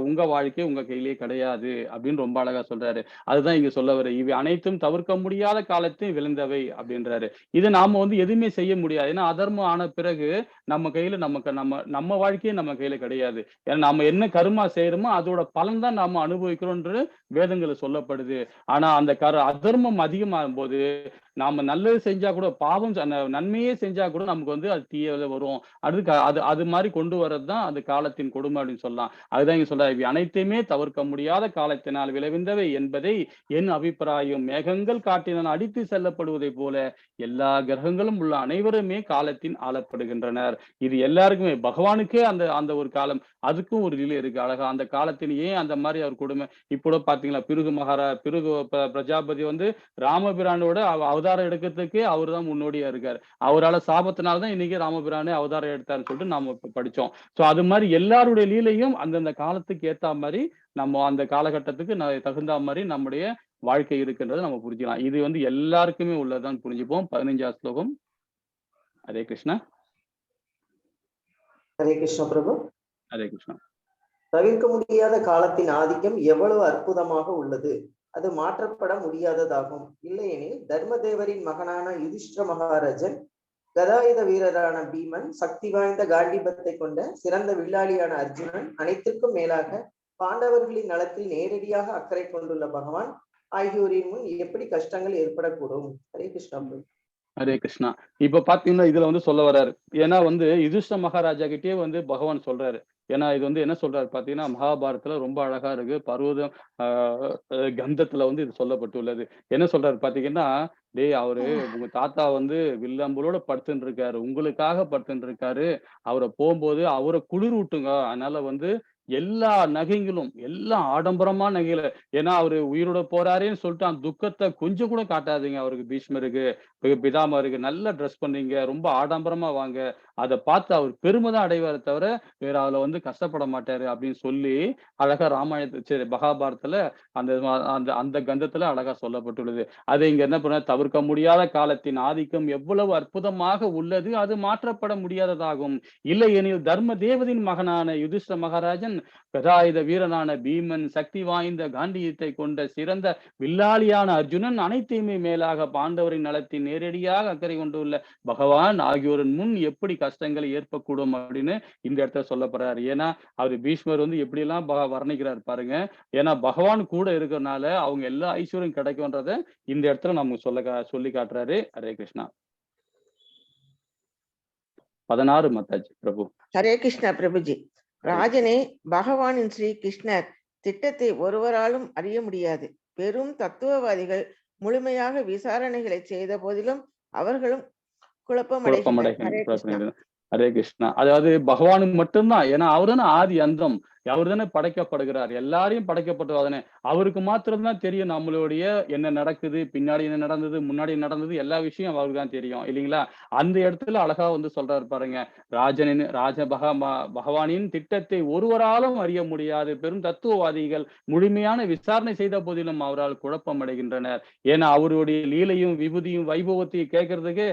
உங்க வாழ்க்கை உங்க கையிலே கிடையாது அப்படின்னு ரொம்ப அழகா சொல்றாரு. அதுதான் இங்க சொல்ல வர, இவை அனைத்தும் தவிர்க்க முடியாத காலத்தில் விளைந்தவை அப்படின்றாரு. இது நாம வந்து எதுவுமே செய்ய முடியாது. ஏன்னா அதர்மம் ஆன பிறகு நம்ம கையில நமக்கு நம்ம வாழ்க்கையே நம்ம கையில கிடையாது. ஏன்னா நாம என்ன கர்மா செய்யறோமோ அதோட பலன் தான் நாம அனுபவிக்கிறோம்ன்றது வேதங்கள்ல சொல்லப்படுது. ஆனா அந்த அதர்மம் அதிகமாகும் போது நாம நல்லது செஞ்சா கூட பாவம் நன்மையே செஞ்சா கூட நமக்கு வந்து அது தீய வரும். அது மாதிரி கொண்டு வர்றதுதான் அது காலத்தின் கொடுமை அப்படின்னு சொல்லலாம். அதுதான் இங்க சொல்ற, இவை அனைத்தையுமே தவிர்க்க முடியாத காலத்தினால் விளைவிந்தவை என்பதை என் அபிப்பிராயம். மேகங்கள் காட்டினால் அடித்து செல்லப்படுவதை போல எல்லா கிரகங்களும் உள்ள அனைவருமே காலத்தின் ஆளப்படுகின்றனர். இது எல்லாருக்குமே, பகவானுக்கே அந்த அந்த ஒரு காலம், அதுக்கும் ஒரு நிலை இருக்கு அழகா. அந்த காலத்தின் ஏன் அந்த மாதிரி அவர் கொடுமை. இப்போ பாத்தீங்களா, பிருகு பிரஜாபதி வந்து ராமபிரானோட அவதாரம் எடுக்கிறதுக்கே அவர் தான் முன்னோடியா இருக்காரு. அவரால் சாபத்தினால்தான் இன்னைக்கு ராமபிரானே அவதாரம் எடுத்தாருன்னு சொல்லிட்டு நாம படிச்சோம். சோ அது மாதிரி எல்லாருடைய லீலையும் அந்தந்த காலத்துக்கு ஏத்த மாதிரி நம்ம அந்த காலகட்டத்துக்கு தகுந்த மாதிரி நம்முடைய வாழ்க்கை இருக்குன்றதை நம்ம புரிஞ்சுக்கலாம். இது வந்து எல்லாருக்குமே உள்ளதான் புரிஞ்சுப்போம். 15வது ஸ்லோகம். ஹரே கிருஷ்ணா. ஹரே கிருஷ்ண பிரபு. ஹரே கிருஷ்ணா. தவிர்க்க முடியாத காலத்தின் ஆதிக்கம் எவ்வளவு அற்புதமாக உள்ளது. அது மாற்றப்பட முடியாததாகும். இல்லையெனில் தர்மதேவரின் மகனான யுதிஷ்டிர மகாராஜன், கதாயுத வீரரான பீமன், சக்தி வாய்ந்த காண்டிபத்தை கொண்ட சிறந்த வில்லாளியான அர்ஜுனன், அனைத்திற்கும் மேலாக பாண்டவர்களின் நலத்தில் நேரடியாக அக்கறை கொண்டுள்ள பகவான் ஆகியோரின் முன் எப்படி கஷ்டங்கள் ஏற்படக்கூடும். ஹரே கிருஷ்ணா. ஹரே கிருஷ்ணா. இப்ப பாத்தீங்கன்னா இதுல வந்து சொல்ல வர்றாரு, ஏன்னா வந்து யுதிஷ்டிர மகாராஜா கிட்டே வந்து பகவான் சொல்றாரு. ஏன்னா இது வந்து என்ன சொல்றாரு பாத்தீங்கன்னா, மகாபாரதத்துல ரொம்ப அழகா இருக்கு. பர்வதம் கந்தத்துல வந்து இது சொல்லப்பட்டுள்ளது. என்ன சொல்றாரு பாத்தீங்கன்னா, டேய் அவரு உங்க தாத்தா வந்து வில்லம்பலோட படுத்துட்டு இருக்காரு, உங்களுக்காக படுத்துட்டு இருக்காரு. அவரை போகும்போது அவரை குளிர் விட்டுங்க. அதனால வந்து எல்லா நகைகளும் எல்லாம் ஆடம்பரமா நகைகள். ஏன்னா அவரு உயிரோட போறாருன்னு சொல்லிட்டு அந்த துக்கத்தை கொஞ்சம் கூட காட்டாதீங்க. அவருக்கு பீஷ்மருக்கு பிதாமருக்கு நல்ல ட்ரெஸ் பண்ணீங்க, ரொம்ப ஆடம்பரமா வாங்க. அதை பார்த்து அவர் பெருமை தான் அடைவாரை தவிர வேற அதுல வந்து கஷ்டப்பட மாட்டாரு அப்படின்னு சொல்லி அழகா சரி மகாபாரதத்துல அந்த அந்த அந்த கந்தத்துல அழகா சொல்லப்பட்டுள்ளது. அது இங்க என்ன பண்ண, தவிர்க்க முடியாத காலத்தின் ஆதிக்கம் எவ்வளவு அற்புதமாக உள்ளது, அது மாற்றப்பட முடியாததாகும். இல்லையெனில் தர்ம தேவதின் மகனான யுதிஷ்டிர மகாராஜன், கதாயுத வீரனான பீமன், சக்தி வாய்ந்த காண்டியத்தை கொண்ட சிறந்த வில்லாளியான அர்ஜுனன், அனைத்தையுமே மேலாக பாண்டவரின் நலத்தின் நேரடியாக அக்கறை கொண்டுள்ள பகவான் ஆகியோரின் முன் எப்படி கஷ்டங்களை ஏற்படக்கூடும் அப்படின்னு இந்த இடத்துல சொல்லப்படுறாரு. ஏன்னா அவரு பீஷ்மர் வந்து எப்படி எல்லாம் வர்ணிக்கிறார் பாருங்க. ஏன்னா பகவான் கூட இருக்கிறதுனால அவங்க எல்லா ஐஸ்வர்யம் கிடைக்கும்ன்றத இந்த இடத்துல நமக்கு சொல்லி காட்டுறாரு. ஹரே கிருஷ்ணா. 16 மத்தாஜி பிரபு. ஹரே கிருஷ்ணா பிரபுஜி. ராஜனே, பகவானின் ஸ்ரீ கிருஷ்ணர் திட்டத்தை ஒருவராலும் அறிய முடியாது. பெரும் தத்துவவாதிகள் முழுமையாக விசாரணைகளை செய்த போதிலும் அவர்களும் குழப்பமடைகின்றனர். ஹரே கிருஷ்ணா. அதாவது பகவானுக்கு மட்டும்தான், ஏன்னா அவர்தானே ஆதி அந்தம், அவர் தானே படைக்கப்படுகிறார், எல்லாரையும் படைக்கப்பட்டதானே அவருக்கு மாத்திரம்தான் தெரியும் நம்மளுடைய என்ன நடக்குது, பின்னாடி என்ன நடந்தது, முன்னாடி நடந்தது, எல்லா விஷயம் அவருக்கு தான் தெரியும் இல்லைங்களா? அந்த இடத்துல அழகா வந்து சொல்றாரு பாருங்க, பகவானின் திட்டத்தை ஒருவராலும் அறிய முடியாது. பெரும் தத்துவவாதிகள் முழுமையான விசாரணை செய்த போதிலும் அவரால் குழப்பம் அடைகின்றனர். ஏன்னா அவருடைய லீலையும் விபூதியும் வைபவத்தையும் கேட்கறதுக்கே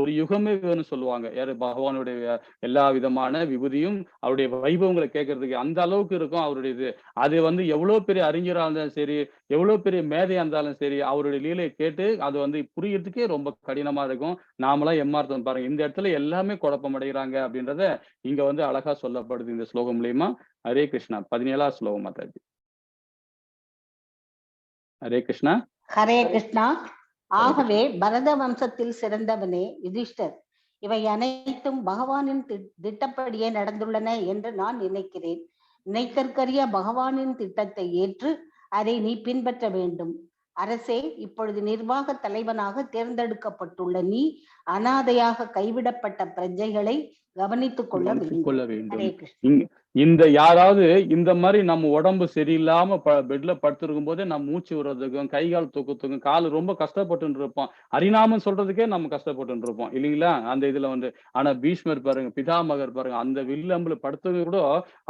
ஒரு யுகமே வேணும்னு சொல்லுவாங்க. யாரு? பகவானுடைய எல்லா விதமான விபூதியும் அவருடைய வைபவங்களை கேட்கறதுக்கு அந்த அளவுக்கு இருக்கும் அவருடைய இது. அது வந்து எவ்வளவு பெரிய அறிஞரா இருந்தாலும் சரி, எவ்வளவு பெரிய மேதையா இருந்தாலும் சரி, அவருடைய லீலையை கேட்டு அது வந்து புரியறதுக்கே ரொம்ப கடினமா இருக்கும். நாமெல்லாம் எம்மார்த்தம் பாருங்க, இந்த இடத்துல எல்லாமே குழப்பம் அடைகிறாங்க அப்படின்றத இங்க வந்து அழகா சொல்லப்படுது இந்த ஸ்லோகம் மூலியமா. ஹரே கிருஷ்ணா. 17வது ஸ்லோகம் மாதாஜி. ஹரே கிருஷ்ணா. ஹரே கிருஷ்ணா. ஆகவே பரத வம்சத்தில் சிறந்தவனே யுதிஷ்டர், இவை அனைத்தும் பகவானின் திட்டப்படியே நடந்துள்ளன என்று நான் நினைக்கிறேன். நினைத்தற்கரிய பகவானின் திட்டத்தை ஏற்று அதை நீ பின்பற்ற வேண்டும். அரசே, இப்பொழுது நிர்வாக தலைவனாக தேர்ந்தெடுக்கப்பட்டுள்ள நீ அனாதையாக கைவிடப்பட்ட பிரஜைகளை கவனித்துக் கொள்ள வேண்டும். ஹரே கிருஷ்ணா. இந்த யாராவது இந்த மாதிரி நம்ம உடம்பு சரியில்லாம பெட்ல படுத்திருக்கும் போதே நம்ம மூச்சு விடுறதுக்கும் கை கால் தூக்கத்துக்கும் கால் ரொம்ப கஷ்டப்பட்டு இருப்போம். ஹரிநாமம் சொல்றதுக்கே நம்ம கஷ்டப்பட்டு இருப்போம் இல்லைங்களா? அந்த இதுல வந்து ஆனா பீஷ்மர் பாருங்க, பிதாமகர் பாருங்க, அந்த வில்லம்புல படுத்தது கூட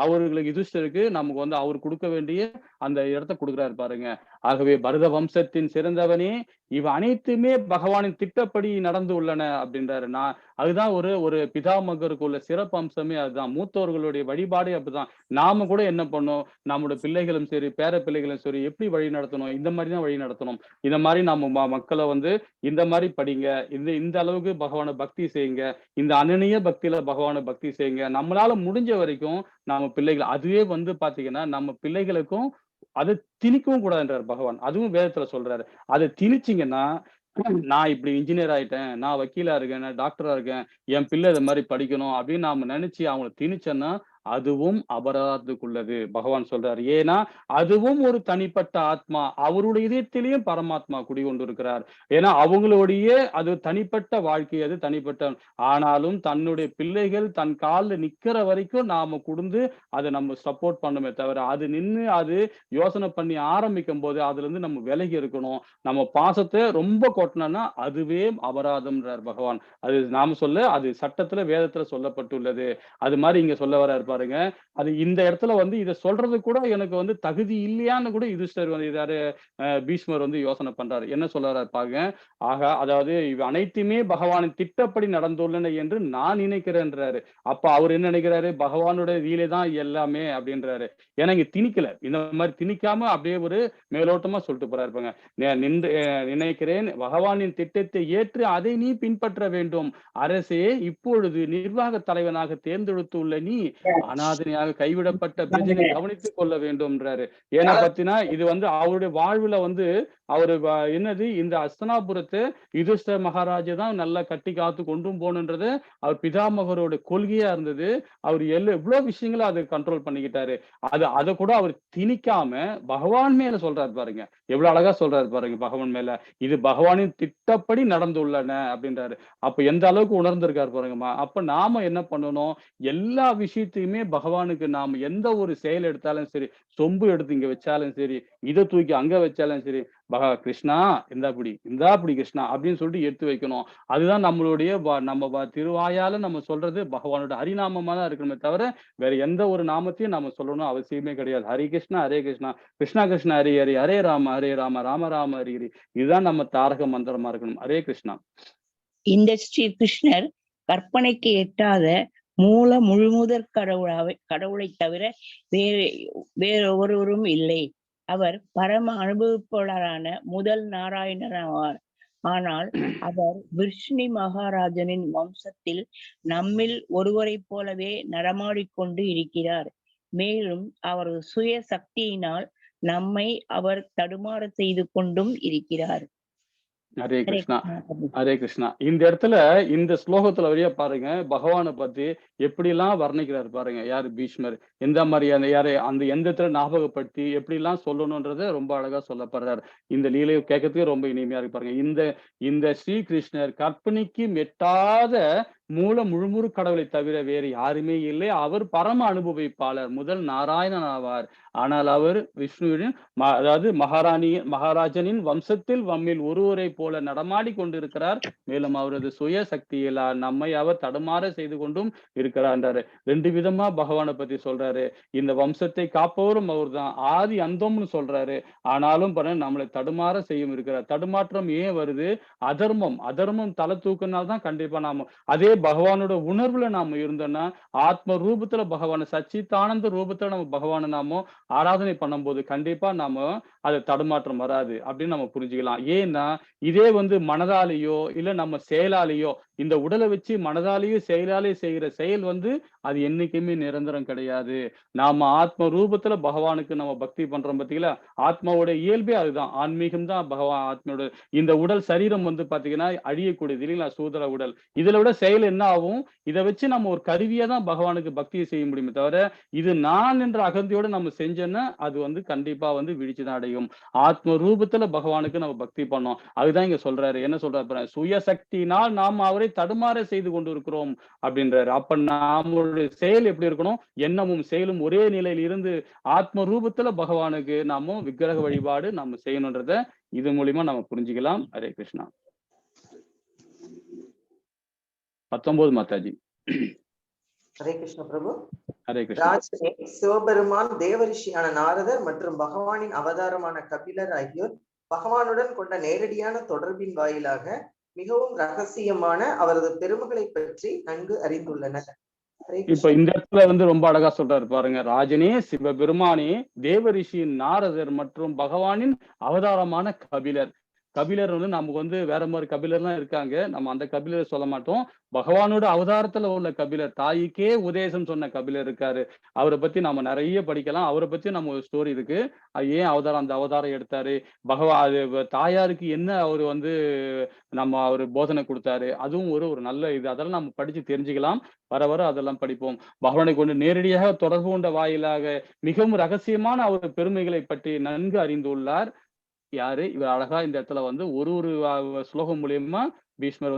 அவர்களுக்கு யுதிஷ்டருக்கு நமக்கு வந்து அவர் கொடுக்க வேண்டிய அந்த இடத்த கொடுக்குறாரு பாருங்க. ஆகவே பரத வம்சத்தின் சிறந்தவனே, இவ அனைத்துமே பகவானின் திட்டப்படி நடந்து உள்ளன அப்படின்றாரு. அதுதான் ஒரு பிதாமகருக்கு உள்ள சிறப்பு அம்சமே அதுதான். மூத்தவர்களுடைய வழிபாடே அப்படிதான். நாம கூட என்ன பண்ணோம், நம்முடைய பிள்ளைகளும் சரி, பேர பிள்ளைகளும் சரி, எப்படி வழி நடத்தணும், இந்த மாதிரி தான் வழி நடத்தணும். இந்த மாதிரி நம்ம மக்களை வந்து இந்த மாதிரி படிங்க, இந்த அளவுக்கு பகவானை பக்தி செய்யுங்க, இந்த அனநிய பக்தியில பகவானை பக்தி செய்யுங்க. நம்மளால முடிஞ்ச வரைக்கும் நம்ம பிள்ளைகள், அதுவே வந்து பாத்தீங்கன்னா நம்ம பிள்ளைகளுக்கும் அதை திணிக்கவும் கூடாதுன்றார் பகவான். அதுவும் வேதத்துல சொல்றாரு. அதை திணிச்சிங்கன்னா, நான் இப்படி இன்ஜினியர் ஆயிட்டேன், நான் வக்கீலா இருக்கேன், நான் டாக்டரா இருக்கேன், என் பிள்ளை இதை மாதிரி படிக்கணும் அப்படின்னு நாம நினைச்சு அவங்களை திணிச்சோன்னா அதுவும் அபராதத்துக்குள்ளது பகவான் சொல்றாரு. ஏன்னா அதுவும் ஒரு தனிப்பட்ட ஆத்மா, அவருடைய இதயத்திலேயும் பரமாத்மா குடிகொண்டு இருக்கிறார். ஏன்னா அவங்களுடைய அது தனிப்பட்ட வாழ்க்கை, அது தனிப்பட்ட. ஆனாலும் தன்னுடைய பிள்ளைகள் தன் காலில் நிக்கிற வரைக்கும் நாம கொடுத்து அதை நம்ம சப்போர்ட் பண்ணுமே தவிர, அது நின்று அது யோசனை பண்ணி ஆரம்பிக்கும் போது அதுல இருந்து நம்ம விலகி இருக்கணும். நம்ம பாசத்தை ரொம்ப கொட்டினோம்னா அதுவே அபராதம்ன்றார் பகவான். அது நாம சொல்ல, அது சட்டத்துல வேதத்துல சொல்லப்பட்டுள்ளது. அது மாதிரி இங்க சொல்ல வர்றாரு பாருங்க. அது இந்த இடத்துல வந்து இதை சொல்றது கூட எனக்கு வந்து தகுதி இல்லையான்னு கூட யுதிஷ்டர் வந்து இதாரு பீஷ்மர் வந்து யோசனை பண்றாரு. என்ன சொல்றாரு பாருங்க. அதாவது இவ அனைத்துமே பகவானின் திட்டப்படி நடந்துள்ளன என்று நான் நினைக்கிறேன்றாரு. அப்ப அவர் என்ன நினைக்கிறாரு, பகவானுடைய லீலை தான் எல்லாமே அப்படின்றாரு. ஏன்னா இங்க திணிக்கல, இந்த மாதிரி திணிக்காம அப்படியே ஒரு மேலோட்டமா சொல்லிட்டு போறாரு பாருங்க. நினைக்கிறேன் பகவானின் திட்டத்தை ஏற்று அதை நீ பின்பற்ற வேண்டும். அரசே, இப்பொழுது நிர்வாக தலைவனாக தேர்ந்தெடுத்துள்ள நீ அனாதனையாக கைவிடப்பட்ட பிரஜைகளை கவனித்துக் கொள்ள வேண்டும்ன்றாரு. ஏன்னா பாத்தீங்கன்னா இது வந்து அவருடைய வாழ்வுல வந்து அவரு என்னது, இந்த அஸ்தனாபுரத்தை யுதிஷ்டர மகாராஜா தான் நல்லா கட்டி காத்து கொண்டும் போகணுன்றது அவர் பிதாமகரோட கொள்கையா இருந்தது. அவர் எவ்வளவு விஷயங்களை அதை கண்ட்ரோல் பண்ணிக்கிட்டாரு. அதை கூட அவர் திணிக்காம பகவான் மேல சொல்றாரு பாருங்க. எவ்வளவு அழகா சொல்றாரு பாருங்க பகவான் மேல. இது பகவானின் திட்டப்படி நடந்துள்ளன அப்படின்றாரு. அப்ப எந்த அளவுக்கு உணர்ந்திருக்காரு பாருங்கம்மா. அப்ப நாம என்ன பண்ணணும், எல்லா விஷயத்தையுமே பகவானுக்கு நாம எந்த ஒரு செயல் எடுத்தாலும் சரி, சொம்பு எடுத்து இங்க வச்சாலும் சரி, இதை தூக்கி அங்க வச்சாலும் சரி, கிருஷ்ணா இந்தாப்படி கிருஷ்ணா அப்படின்னு சொல்லிட்டு எடுத்து வைக்கணும். அதுதான் நம்மளுடைய நம்ம திருவாயால நம்ம சொல்றது பகவானோட ஹரிநாமமா தான் இருக்கணுமே தவிர வேற எந்த ஒரு நாமத்தையும் நம்ம சொல்லணும் அவசியமே கிடையாது. ஹரி கிருஷ்ணா ஹரே கிருஷ்ணா, கிருஷ்ணா கிருஷ்ணா ஹரி ஹரி, ஹரே ராம ராம ராம ஹரி ஹரி. இதுதான் நம்ம தாரக மந்திரமா இருக்கணும். ஹரே கிருஷ்ணா. இந்த ஸ்ரீ கிருஷ்ணர் கற்பனைக்கு எட்டாத மூல முழுமுதற் கடவுளை தவிர வேறொருவரும் இல்லை. அவர் பரம அனுபவிப்பாளரான முதல் நாராயணர் ஆவார். ஆனால் அவர் விஷ்ணு மகாராஜனின் வம்சத்தில் நம்மில் ஒருவரைப் போலவே நடமாடிக்கொண்டு இருக்கிறார். மேலும் அவரது சுய சக்தியினால் நம்மை அவர் தடுமாற செய்து கொண்டும் இருக்கிறார். ஹரே கிருஷ்ணா ஹரே கிருஷ்ணா. இந்த இடத்துல இந்த ஸ்லோகத்துல வழியா பாருங்க பகவானை பத்தி எப்படி எல்லாம் வர்ணிக்கிறாரு பாருங்க. யாரு பீஷ்மர் எந்த மாதிரியான யாரு அந்த எந்தத்துல ஞாபகப்படுத்தி எப்படி எல்லாம் சொல்லணும்ன்றத ரொம்ப அழகா சொல்லப்படுறாரு. இந்த லீலையை கேட்கறதுக்கு ரொம்ப இனிமையா இருக்கு பாருங்க. இந்த ஸ்ரீகிருஷ்ணர் கற்பனைக்கு மெட்டாத மூல முழுமுறு கடவுளை தவிர வேறு யாருமே இல்லை. அவர் பரம அனுபவிப்பாளர், முதல் நாராயணன் ஆவார். ஆனால் அவர் விஷ்ணுவின் அதாவது மகாராஜனின் வம்சத்தில் வம்மில் ஒருவரை போல நடமாடி கொண்டிருக்கிறார். மேலும் அவரது சுய சக்தியிலா நம்மை அவர் தடுமாற செய்து கொண்டும் இருக்கிறார். ரெண்டு விதமா பகவானை பத்தி சொல்றாரு. இந்த வம்சத்தை காப்பவரும் அவர் தான், ஆதி அந்தம்னு சொல்றாரு. ஆனாலும் நம்மளை தடுமாற செய்யும் இருக்கிறார். தடுமாற்றம் ஏன் வருது? அதர்மம் தலை தூக்கினால்தான் கண்டிப்பா நாம அதே பகவானோட உணர்வுல நாம இருந்தோம்னா, ஆத்ம ரூபத்துல பகவான சச்சித்தானந்த ரூபத்துல நம்ம பகவானை நாம ஆராதனை பண்ணும் போது கண்டிப்பா நாம அது தடுமாற்றம் வராது அப்படின்னு நம்ம புரிஞ்சுக்கலாம். ஏன்னா இதே வந்து மனதாலேயோ இல்ல நம்ம செயலாலேயோ, இந்த உடலை வச்சு மனதாலேயோ செயலாலேயோ செய்கிற செயல் வந்து அது என்னைக்குமே நிரந்தரம் கிடையாது. நாம ஆத்ம ரூபத்துல பகவானுக்கு நம்ம பக்தி பண்றோம் பாத்தீங்களா, ஆத்மாவோட இயல்பே அதுதான். ஆன்மீகம் தான் பகவான். ஆத்மாவோட இந்த உடல் சரீரம் வந்து பாத்தீங்கன்னா அழியக்கூடியது இல்லைங்களா, சூதர உடல். இதுல விட செயல் என்ன ஆகும், இதை வச்சு நம்ம ஒரு கருவியா தான் பகவானுக்கு பக்தியை செய்ய முடியுமே தவிர இது நான் என்ற அகந்தியோட நம்ம செஞ்சோன்னா அது வந்து கண்டிப்பா வந்து வீழ்ச்சிதான் அடையும். செய்யும். ஆத்ம ரூபத்துல பகவானுக்கு நம்ம பக்தி பண்ணோம். அதுதான் இங்க சொல்றாரு. என்ன சொல்றாரு? சுயசக்தியினால் நாம் அவரை தடுமாற செய்து கொண்டிருக்கிறோம் அப்படின்றாரு. அப்ப நம்மளுடைய செயல் எப்படி இருக்கணும்? எண்ணமும் செயலும் ஒரே நிலையில் இருந்து ஆத்ம ரூபத்துல பகவானுக்கு நாம விக்கிரக வழிபாடு நம்ம செய்யணும்ன்றத இது மூலியமா நம்ம புரிஞ்சுக்கலாம். ஹரே கிருஷ்ணா. 19 மாதாஜி. ஹரே கிருஷ்ண பிரபு. ஹரே கிருஷ்ணா. ராஜனே, சிவபெருமான், தேவரிஷியான நாரதர் மற்றும் பகவானின் அவதாரமான கபிலர் ஆகியோர் பகவானுடன் கொண்ட நேரடியான தொடர்பின் வாயிலாக மிகவும் ரகசியமான அவரது பெருமைகளை பற்றி நன்கு அறிந்துள்ளனர். இப்ப இந்த இடத்துல ரொம்ப அழகா சொல்றாரு பாருங்க. ராஜனே, சிவபெருமானே, தேவரிஷியின் நாரதர் மற்றும் பகவானின் அவதாரமான கபிலர். கபிலர் நமக்கு வேற மாதிரி கபிலர்லாம் இருக்காங்க. நம்ம அந்த கபிலரை சொல்ல மாட்டோம். பகவானோட அவதாரத்துல உள்ள கபிலர், தாய்க்கே உபதேசம் சொன்ன கபிலர் இருக்காரு. அவரை பத்தி நம்ம நிறைய படிக்கலாம். அவரை பத்தி நம்ம ஒரு ஸ்டோரி இருக்கு. ஏன் அந்த அவதாரம் எடுத்தாரு, தாயாருக்கு என்ன அவரு நம்ம அவரு போதனை கொடுத்தாரு, அதுவும் ஒரு நல்ல இது. அதெல்லாம் நம்ம படிச்சு தெரிஞ்சுக்கலாம். வர வர அதெல்லாம் படிப்போம். பகவானை கொண்டு நேரடியாக தொடர்பு கொண்ட வாயிலாக மிகவும் ரகசியமான அவர் பெருமைகளை பற்றி நன்கு அறிந்துள்ளார். யாரு இவர்? அழகா இந்த இடத்துல ஒரு ஸ்லோகம் மூலியமா பீஷ்மர்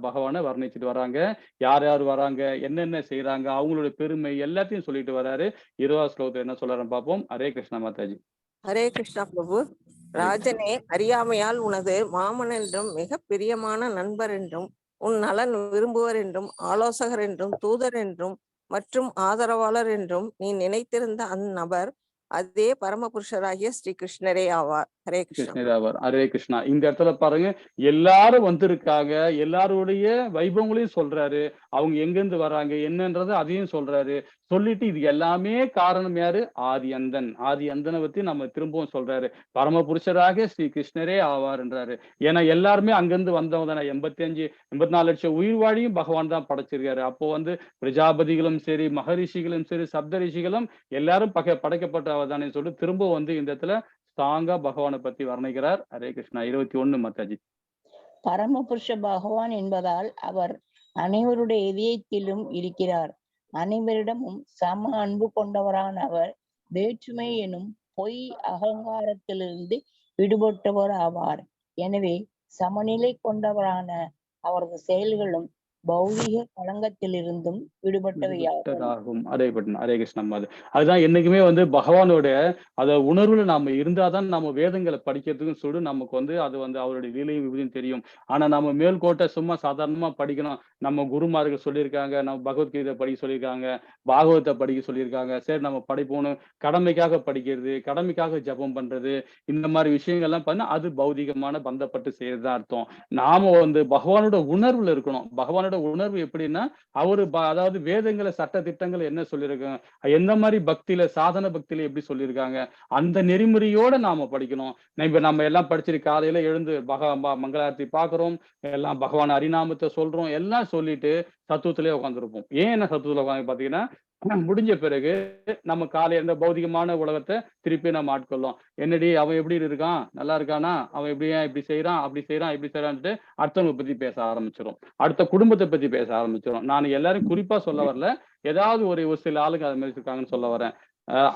பகவானை வர்ணிச்சுட்டு வராங்க. யார் யார் வராங்க, என்னென்ன செய்யறாங்க, அவங்களுடைய பெருமை எல்லாத்தையும் சொல்லிட்டு வராரு. 20வது ஸ்லோகத்தை என்ன சொல்றாருன்னு பார்ப்போம். ஹரே கிருஷ்ணா மாதாஜி. ஹரே கிருஷ்ணா பிரபு. ராஜனே, அறியாமையால் உனது மாமன் என்றும் மிக பிரியமான நண்பர் என்றும் உன் நலன் விரும்புவர் என்றும் ஆலோசகர் என்றும் தூதர் என்றும் மற்றும் ஆதரவாளர் என்றும் நீ நினைத்திருந்த அந்நபர் அதே பரமபுருஷராகிய ஸ்ரீ கிருஷ்ணரே ஆவார். ஹரே கிருஷ்ணர் ஆவார். ஹரே கிருஷ்ணா. இந்த இடத்துல பாருங்க, எல்லாரும் வந்திருக்காங்க. எல்லாருடைய வைபவங்களையும் சொல்றாரு. அவங்க எங்கிருந்து வராங்க என்னன்றது அதையும் சொல்றாரு. சொல்லிட்டு இது எல்லாமே காரணம் யாரு? ஆதி அந்தன். ஆதி அந்தனை பத்தி நம்ம திரும்பவும் சொல்றாரு. பரமபுருஷராக ஸ்ரீ கிருஷ்ணரே ஆவார்ன்றாரு. ஏன்னா எல்லாருமே அங்கிருந்து வந்தவங்க தானே. 84 லட்சம் உயிர் வாழியும் பகவான் தான் படைச்சிருக்காரு. அப்போ பிரஜாபதிகளும் சரி, மகரிஷிகளும் சரி, சப்த ரிஷிகளும் எல்லாரும் படைக்கப்பட்டவர் தானே சொல்லிட்டு திரும்ப இந்த இடத்துல ஸ்ட்ராங்கா பகவானை பத்தி வர்ணிக்கிறார். ஹரே கிருஷ்ணா. 21 மாதாஜி. பரமபுருஷ பகவான் என்பதால் அவர் அனைவருடைய இதயத்திலும் இருக்கிறார். அனைவரிடமும் சம அன்பு கொண்டவரான அவர் வேற்றுமை எனும் பொய் அகங்காரத்திலிருந்து விடுபட்டவர் ஆவார். எனவே சமநிலை கொண்டவரான அவரது செயல்களும் பௌதிக களங்கத்திலிருந்தும் விடுபட்டவையாகும். ஹரே கிருஷ்ணம். அதுதான் என்னைக்குமே பகவானோட உணர்வுல நாம இருந்தாதான் நம்ம வேதங்களை படிக்கிறதுக்கும் சொல்லி நமக்கு அது அவருடைய லீலையும் விபதியும் தெரியும். ஆனா நம்ம மேல்கோட்டை சும்மா சாதாரணமா படிக்கணும். நம்ம குருமார்கள் சொல்லியிருக்காங்க, நம்ம பகவத்கீதை படிக்க சொல்லியிருக்காங்க, பாகவத்தை படிக்க சொல்லியிருக்காங்க. சரி, நம்ம படிப்போன்னு கடமைக்காக படிக்கிறது, கடமைக்காக ஜபம் பண்றது, இந்த மாதிரி விஷயங்கள்லாம் பண்ணா அது பௌதிகமான பந்தப்பட்டு செய்யறதுதான் அர்த்தம். நாம பகவானோட உணர்வுல இருக்கணும். பகவானோட உணர்வு எப்படின்னா, அவரு அதாவது வேதங்களை சட்ட திட்டங்கள் என்ன சொல்லியிருக்காங்க, எந்த மாதிரி பக்தியில சாதன பக்தியில எப்படி சொல்லியிருக்காங்க, அந்த நெறிமுறையோட நாம படிக்கணும். இப்ப நம்ம எல்லாம் படிச்சுட்டு காலையில எழுந்து மங்களாரத்தி பாக்குறோம், எல்லாம் பகவான் ஹரிநாமத்தை சொல்றோம், எல்லாம் சொல்லிட்டு தத்துவத்திலே உட்காந்துருப்போம். ஏன் என்ன தத்துவத்துல உட்காந்து பாத்தீங்கன்னா, முடிஞ்ச பிறகு நம்ம காலையில இருந்த பௌதிகமான உலகத்தை திருப்பி நம்ம ஆட்கொள்ளோம். என்னடி அவன் எப்படி இருக்கான், நல்லா இருக்கானா, அவன் இப்படி செய்யறான், அப்படி செய்யறான், இப்படி செய்யறான்ட்டு அடுத்தவங்க பத்தி பேச ஆரம்பிச்சிடும். அடுத்த குடும்பத்தை பத்தி பேச ஆரம்பிச்சிடும். நான் எல்லாரும் குறிப்பா சொல்ல வரல, ஏதாவது ஒரு சில ஆளுங்க அது மாதிரி இருக்காங்கன்னு சொல்ல வரேன்.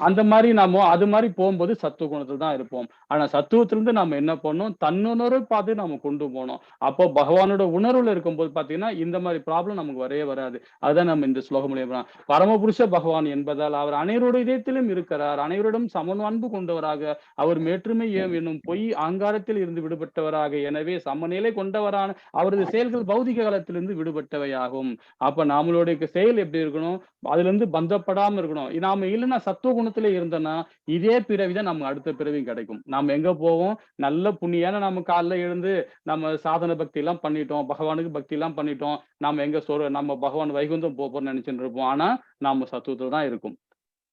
அந்த மாதிரி நாம அது மாதிரி போகும்போது சத்துவ குணத்துல தான் இருப்போம். ஆனா சத்துவத்திலிருந்து நம்ம என்ன பண்ணணும், தன்னுணர்வை பார்த்து நம்ம கொண்டு போனோம். அப்போ பகவானோட உணர்வுல இருக்கும்போது பாத்தீங்கன்னா இந்த மாதிரி ப்ராப்ளம் நமக்கு வரவே வராது. அதுதான் நம்ம இந்த ஸ்லோகம் மூலியமா, பரமபுருஷ பகவான் என்பதால் அவர் அனைவருடைய இதயத்திலும் இருக்கிறார். அனைவரிடம் சமன் அன்பு கொண்டவராக, அவர் மேற்றுமை என்னும் பொய் அங்காரத்தில் இருந்து விடுபட்டவராக, எனவே சமநிலை கொண்டவரான அவரது செயல்கள் பௌதிக காலத்திலிருந்து விடுபட்டவையாகும். அப்ப நம்மளுடைய செயல் எப்படி இருக்கணும், அதுல இருந்து பந்தப்படாம இருக்கணும். நாம இல்லைன்னா சத்துவ குணத்துல இருந்தோம்னா இதே பிறவிதான் நம்ம அடுத்த பிறவியும் கிடைக்கும். நாம எங்க போவோம், நல்ல புண்ணியான நம்ம காலைல எழுந்து நம்ம சாதன பக்தி எல்லாம் பண்ணிட்டோம், பகவானுக்கு பக்தி எல்லாம் பண்ணிட்டோம், நாம எங்க நம்ம பகவான் வைகுந்தம் போறோம்னு நினைச்சுட்டு இருப்போம். ஆனா நாம சத்துவத்துல தான் இருக்கும்.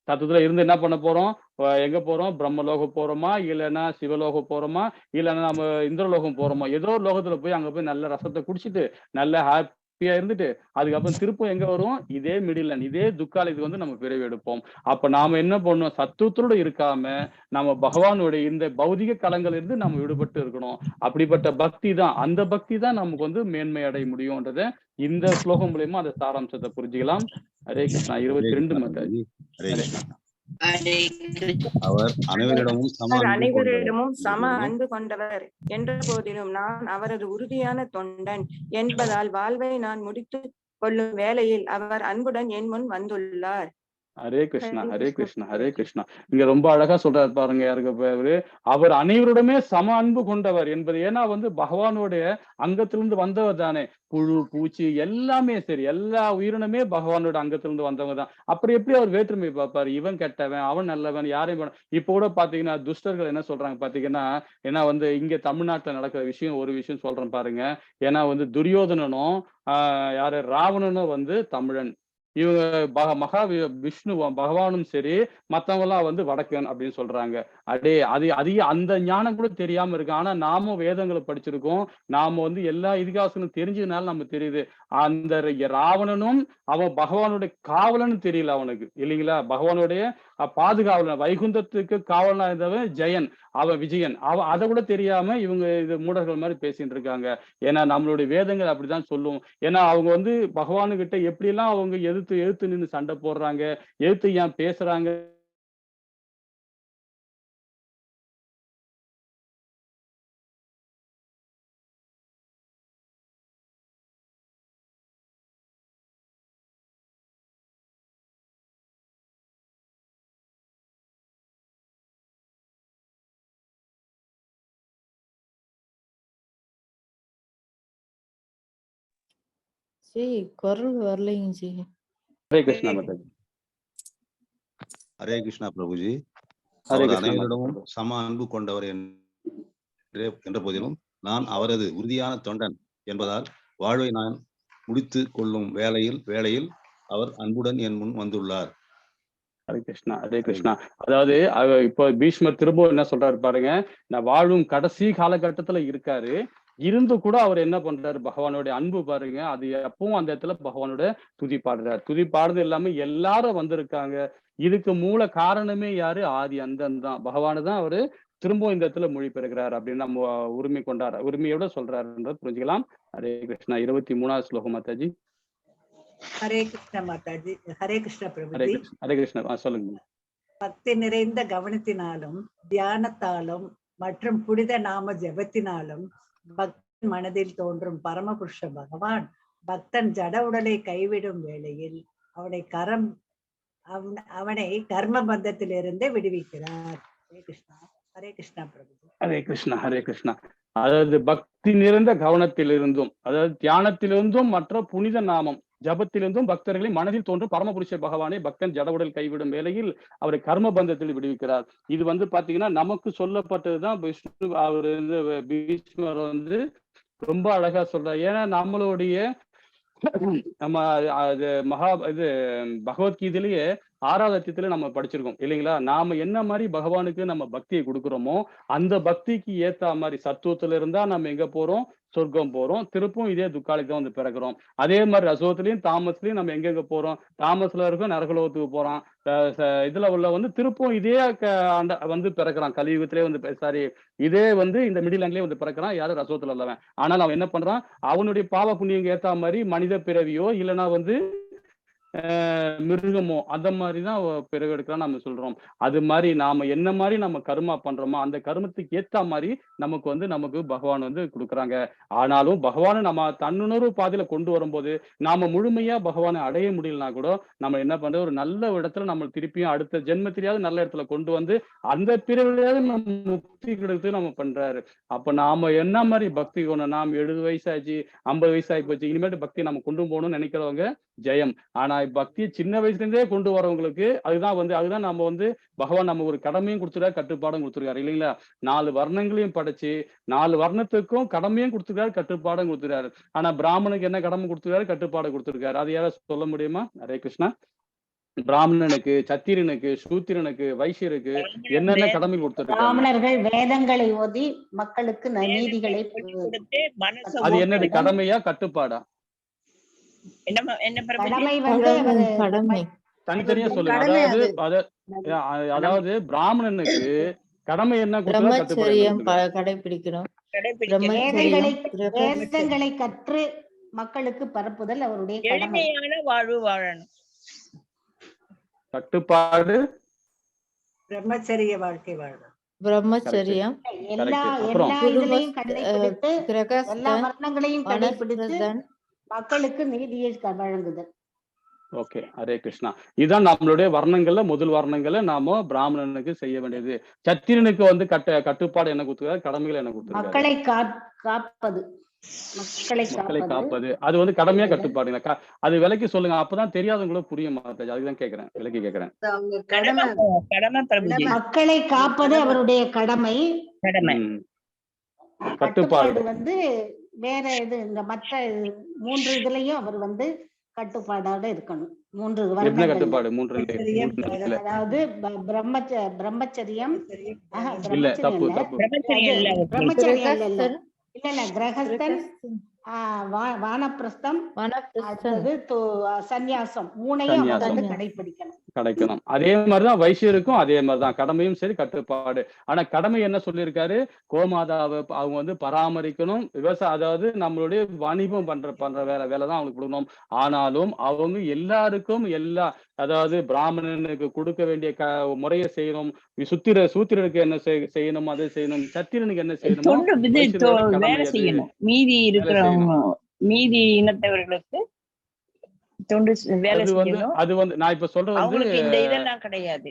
சத்துவத்துல இருந்து என்ன பண்ண போறோம், எங்க போறோம், பிரம்மலோகம் போறோமா, இல்லைன்னா சிவலோகம் போறோமா, இல்லைன்னா நம்ம இந்திரலோகம் போறோமா, ஏதோ ஒரு லோகத்துல போய் அங்க போய் நல்ல ரசத்தை குடிச்சிட்டு நல்ல ஹாப்பியா இருந்துட்டு அதுக்கப்புறம் திருப்பம் எங்க வரும், இதே மிடில் லைன், இதே துக்காலத்துக்கு நம்ம பிறவி எடுப்போம். அப்ப நாம என்ன பண்ணோம், சத்துவத்தோட இருக்காம நம்ம பகவானுடைய இந்த பௌதிக களங்கள் இருந்து நம்ம விடுபட்டு இருக்கணும். அப்படிப்பட்ட பக்தி தான், அந்த பக்தி தான் நமக்கு மேன்மை அடைய முடியும்ன்றத இந்த ஸ்லோகம் மூலியமா அந்த சாராம்சத்தை புரிஞ்சுக்கலாம். ஹரே கிருஷ்ணா. 22 மாதாஜி. ஹரே கிருஷ்ணா. அவர் அனைவரிடமும் சம அவர் அன்பு கொண்டவர் அனைவரிடமும் சம என்றபோதிலும் அன்பு கொண்டவர் என்ற போதிலும் நான் அவரது உறுதியான தொண்டன் என்பதால் வாழ்வை நான் முடித்து கொள்ளும் வேளையில் அவர் அன்புடன் என் முன் வந்துள்ளார். ஹரே கிருஷ்ணா, ஹரே கிருஷ்ணா, ஹரே கிருஷ்ணா. இங்க ரொம்ப அழகா சொல்றாரு பாருங்க. யாருக்கு பேரு? அவர் அனைவருடமே சம அன்பு கொண்டவர் என்பது. ஏன்னா வந்து பகவானுடைய அங்கத்திலிருந்து வந்தவர் தானே. புழு பூச்சி எல்லாமே சரி, எல்லா உயிரினமே பகவானோட அங்கத்திலிருந்து வந்தவங்க தான். அப்புறம் எப்படி அவர் வேற்றுமை பார்ப்பாரு? இவன் கெட்டவன், அவன் நல்லவன், யாரையும் இப்ப கூட பாத்தீங்கன்னா துஷ்டர்கள் என்ன சொல்றாங்க பாத்தீங்கன்னா, ஏன்னா வந்து இங்க தமிழ்நாட்டுல நடக்கிற விஷயம் ஒரு விஷயம் சொல்றேன் பாருங்க. ஏன்னா வந்து துரியோதனனும் யாரு ராவணனும் வந்து தமிழன். இவங்க விஷ்ணு பகவானும் சரி, மத்தவங்க எல்லாம் வந்து வடக்கன் அப்படின்னு சொல்றாங்க. அது அந்த ஞானம் கூட தெரியாம இருக்கு. ஆனா நாமும் வேதங்களை படிச்சிருக்கோம். நாம வந்து எல்லா இதிகாசங்களும் தெரிஞ்சதுனால நம்ம தெரியுது. அந்த ராவணனும் அவன் பகவானுடைய காவலன்னு தெரியல அவனுக்கு, இல்லைங்களா? பகவானுடைய பாதுகாவலன், வைகுந்தத்துக்கு காவலனா இருந்தவன் ஜெயன், அவன் விஜயன். அதை கூட தெரியாம இவங்க இது மூடர்கள் மாதிரி பேசிட்டு இருக்காங்க. ஏன்னா நம்மளுடைய வேதங்கள் அப்படிதான் சொல்லும். ஏன்னா அவங்க வந்து பகவானு கிட்ட எப்படி எல்லாம் அவங்க எதிர்த்து நின்று சண்டை போடுறாங்க, எதிர்த்து ஏன் பேசுறாங்க. ஜி குரல் வரலைங்க ஜி. ஹரே கிருஷ்ணா மாதாஜி. ஹரே கிருஷ்ணா பிரபுஜி. ஹரே அவர் கிருஷ்ணா அனைவரிடமும் சம அன்பு கொண்டவர் என்ற போதிலும் நான் அவரது உறுதியான தொண்டன் என்பதால் வாழ்வை நான் முடித்து கொள்ளும் வேளையில் அவர் அன்புடன் என் முன் வந்துள்ளார். ஹரே கிருஷ்ணா, ஹரே கிருஷ்ணா. அதாவது இப்போ பீஷ்மர் திரும்ப என்ன சொல்றாரு பாருங்க. நான் வாழும் கடைசி காலகட்டத்துல இருக்காரு. இருந்து கூட அவர் என்ன பண்றாரு? பகவானுடைய அன்பு பாருங்க. அது எப்பவும் அந்த இடத்துல பகவானோட துதி பாடுறாரு. துதி பாடுறது எல்லாமே எல்லாரும் வந்திருக்காங்க. இதுக்கு மூல காரணமே யாரு? ஆதி அந்தன் தான். பகவானு தான் அவரு திரும்பவும் இந்த இடத்துல மொழி பெறுகிறார் அப்படின்னு நம்ம உரிமையோட சொல்றாருன்றது புரிஞ்சுக்கலாம். ஹரே கிருஷ்ணா. 23வது ஸ்லோகம் மாதாஜி. ஹரே கிருஷ்ண மாதாஜி. ஹரே கிருஷ்ண ஹரே பிரபுஜி. கிருஷ்ணா, ஹரே கிருஷ்ணா. சொல்லுங்க. பக்தி நிறைந்த கவனத்தினாலும் தியானத்தாலும் மற்றும் புனித நாம ஜபத்தினாலும் பக்தன் மனதில் தோன்றும் பரமபுருஷ பகவான் பக்தன் ஜட உடலை கைவிடும் வேளையில் அவனை கர்ம பந்தத்திலிருந்து விடுவிக்கிறார். ஹரே கிருஷ்ணா. ஹரே கிருஷ்ணா பிரபுஜி. ஹரே கிருஷ்ணா, ஹரே கிருஷ்ணா. அதாவது பக்தி நிறைந்த கவனத்திலிருந்தும், அதாவது தியானத்திலிருந்தும் மற்ற புனித நாமம் ஜபத்திலிருந்தும் பக்தர்களை மனதில் தோன்றும் பரமபுருஷ பகவானை பக்தன் ஜடவுடல் கைவிடும் வேளையில் அவரை கர்ம பந்தத்தில் விடுவிக்கிறார். இது வந்து பாத்தீங்கன்னா நமக்கு சொல்லப்பட்டதுதான். விஷ்ணு அவர் பீஷ்மர் வந்து ரொம்ப அழகா சொல்றார். ஏன்னா நம்மளுடைய நம்ம பகவத்கீதையிலேயே 6வது அத்தியத்துல நம்ம படிச்சிருக்கோம், இல்லைங்களா? நாம என்ன மாதிரி பகவானுக்கு நம்ம பக்தியை கொடுக்குறோமோ அந்த பக்திக்கு ஏத்த மாதிரி சத்துவத்துல இருந்தா நம்ம எங்க போறோம்? சொர்க்கம் போறோம். திருப்பும் இதே துக்காலிக்கு தான் வந்து பிறக்கிறோம். அதே மாதிரி ரசோத்திலையும் தாமஸ்லயும் நம்ம எங்கெங்க போறோம்? தாமஸ்ல இருக்கும் நரகலோகத்துக்கு போறோம். இதுல உள்ள வந்து திருப்பும் இதே வந்து பிறக்கிறான். கலியுகத்திலே வந்து சாரி இதே வந்து இந்த மிடில் லேண்ட்லயே வந்து பிறக்கிறான். யாரும் ரசோத்துல உள்ளவன். ஆனால் அவன் என்ன பண்றான்? அவனுடைய பாவ புண்ணியம் ஏத்த மாதிரி மனித பிறவியோ இல்லைன்னா வந்து மிருகமோ அந்த மாதிரிதான் பிறகு எடுக்கலாம் நம்ம சொல்றோம். அது மாதிரி நாம என்ன மாதிரி நம்ம கர்மா பண்றோமோ அந்த கர்மத்துக்கு ஏத்த மாதிரி நமக்கு பகவான் வந்து கொடுக்குறாங்க. ஆனாலும் பகவானை நம்ம தன்னுணர்வு பாதையில கொண்டு வரும்போது நாம முழுமையா பகவானை அடைய முடியலனா கூட நம்ம என்ன பண்றது? ஒரு நல்ல இடத்துல நம்ம திருப்பியும் அடுத்த ஜென்மத்திலேயாவது நல்ல இடத்துல கொண்டு வந்து அந்த பிறவிலையாவது நம்ம முக்தி கிடைத்து நம்ம பண்றாரு. அப்ப நாம என்ன மாதிரி பக்தி கொண்டு நாம் 70 வயசாச்சு 50 வயசாகி போச்சு இனிமேட்டு பக்தி நம்ம கொண்டு போகணும்னு நினைக்கிறவங்க ஜெயம். ஆனா பக்தியை சின்ன வயசுல இருந்தே கொண்டு வரவங்களுக்கு அதுதான் நம்ம வந்து பகவான் நம்ம ஒரு கடமையும் கொடுத்துருக்காரு, கட்டுப்பாடும் கொடுத்துருக்காரு, இல்லைங்களா? 4 வர்ணங்களையும் படைச்சு 4 வர்ணத்துக்கும் கடமையும் கொடுத்துருக்காரு, கட்டுப்பாடும் கொடுத்துருக்காரு. ஆனா பிராமணுக்கு என்ன கடமை கொடுத்துருக்காரு? கட்டுப்பாடு கொடுத்துருக்காரு. அது யாராவது சொல்ல முடியுமா? ஹரே கிருஷ்ணா. பிராமணனுக்கு, சத்திரனுக்கு, சூத்திரனுக்கு, வைசியருக்கு என்னென்ன கடமை கொடுத்துருக்காங்க? பிராமணர்கள் வேதங்களை ஓதி மக்களுக்கு நீதிகளை அது என்னது? கடமையா கட்டுப்பாடா? தனித்தனியா சொல்லுங்க. அதாவது பிராமணனுக்கு கடமை என்ன கடைபிடிக்கணும். வேதங்களை கற்று மக்களுக்கு பரப்புதல் அவருடைய கடமை. வாழ்வு வாழணும். கட்டுப்பாடு பிரம்மச்சரிய வாழ்க்கை வாழ்றது. பிரம்மச்சரியம், எல்லா அப்புறம் எல்லா இதுலையும் கடைபிடித்து எல்லா கிரகஸ்தன், வர்ணங்களையும் கடைபிடித்து வனஸ்பிரஸ்தன். மக்களுக்கு நீதியை வழங்குதல். ஓகே, ஹரே கிருஷ்ணா. இதுதான் நம்மளுடைய வர்ணங்கள்ல முதல் வர்ணங்களை நாம பிராமணனுக்கு செய்ய வேண்டியது. சத்திரனுக்கு வந்து கட்டுப்பாடு என்ன கொடுத்துருக்காரு, கடமைகள் என்ன கொடுத்துருக்காரு? மக்களை காப்பது, மக்களை காப்பது அது வந்து கடமையா கட்டுப்பாடுங்க. அது விலைக்கு சொல்லுங்க, அப்பதான் தெரியாதவங்களும் புரிய மாட்டாது. அதுதான் கேக்குறேன், விலைக்கு கேக்குறேன். மக்களை காப்பது அவருடைய கடமை. கட்டுப்பாடு வந்து வேற இது, இந்த மற்ற 3 இதுலயும் அவர் வந்து கட்டுப்பாடோட இருக்கணும். 3 கட்டுப்பாடு 3 அதாவது பிரம்மச்சரியம் இல்ல, தப்பு தப்பு. பிரம்மச்சரியம் இல்ல கிரகஸ்தன், வானப்பிரஸ்தம், அடுத்தது சந்நியாசம், 3ஐயும் வந்து கடைக்கணும். அதே மாதிரிதான் வைசியருக்கும் அதே மாதிரிதான் கடமையும் சரி கட்டுப்பாடு. ஆனா கடமை என்ன சொல்லியிருக்காரு, கோமாதாவை அவங்க வந்து பராமரிக்கணும், விவசாயம், அதாவது நம்மளுடைய வாணிபம் பண்ற வேலைதான் அவங்களுக்கு கொடுக்கணும். ஆனாலும் அவங்க எல்லாருக்கும் அதாவது பிராமணனுக்கு கொடுக்க வேண்டிய முறையை செய்யணும், சூத்திரருக்கு என்ன செய்யணும் அதை செய்யணும், சத்திரனுக்கு என்ன செய்யணும் வேலை செய்யணும். மீதி இனத்தவர்களுக்கு தொண்டு வேலை செய்யணும். அது வந்து நான் இப்ப சொல்றது அவங்களுக்கு இந்த இதெல்லாம் கிடையாது.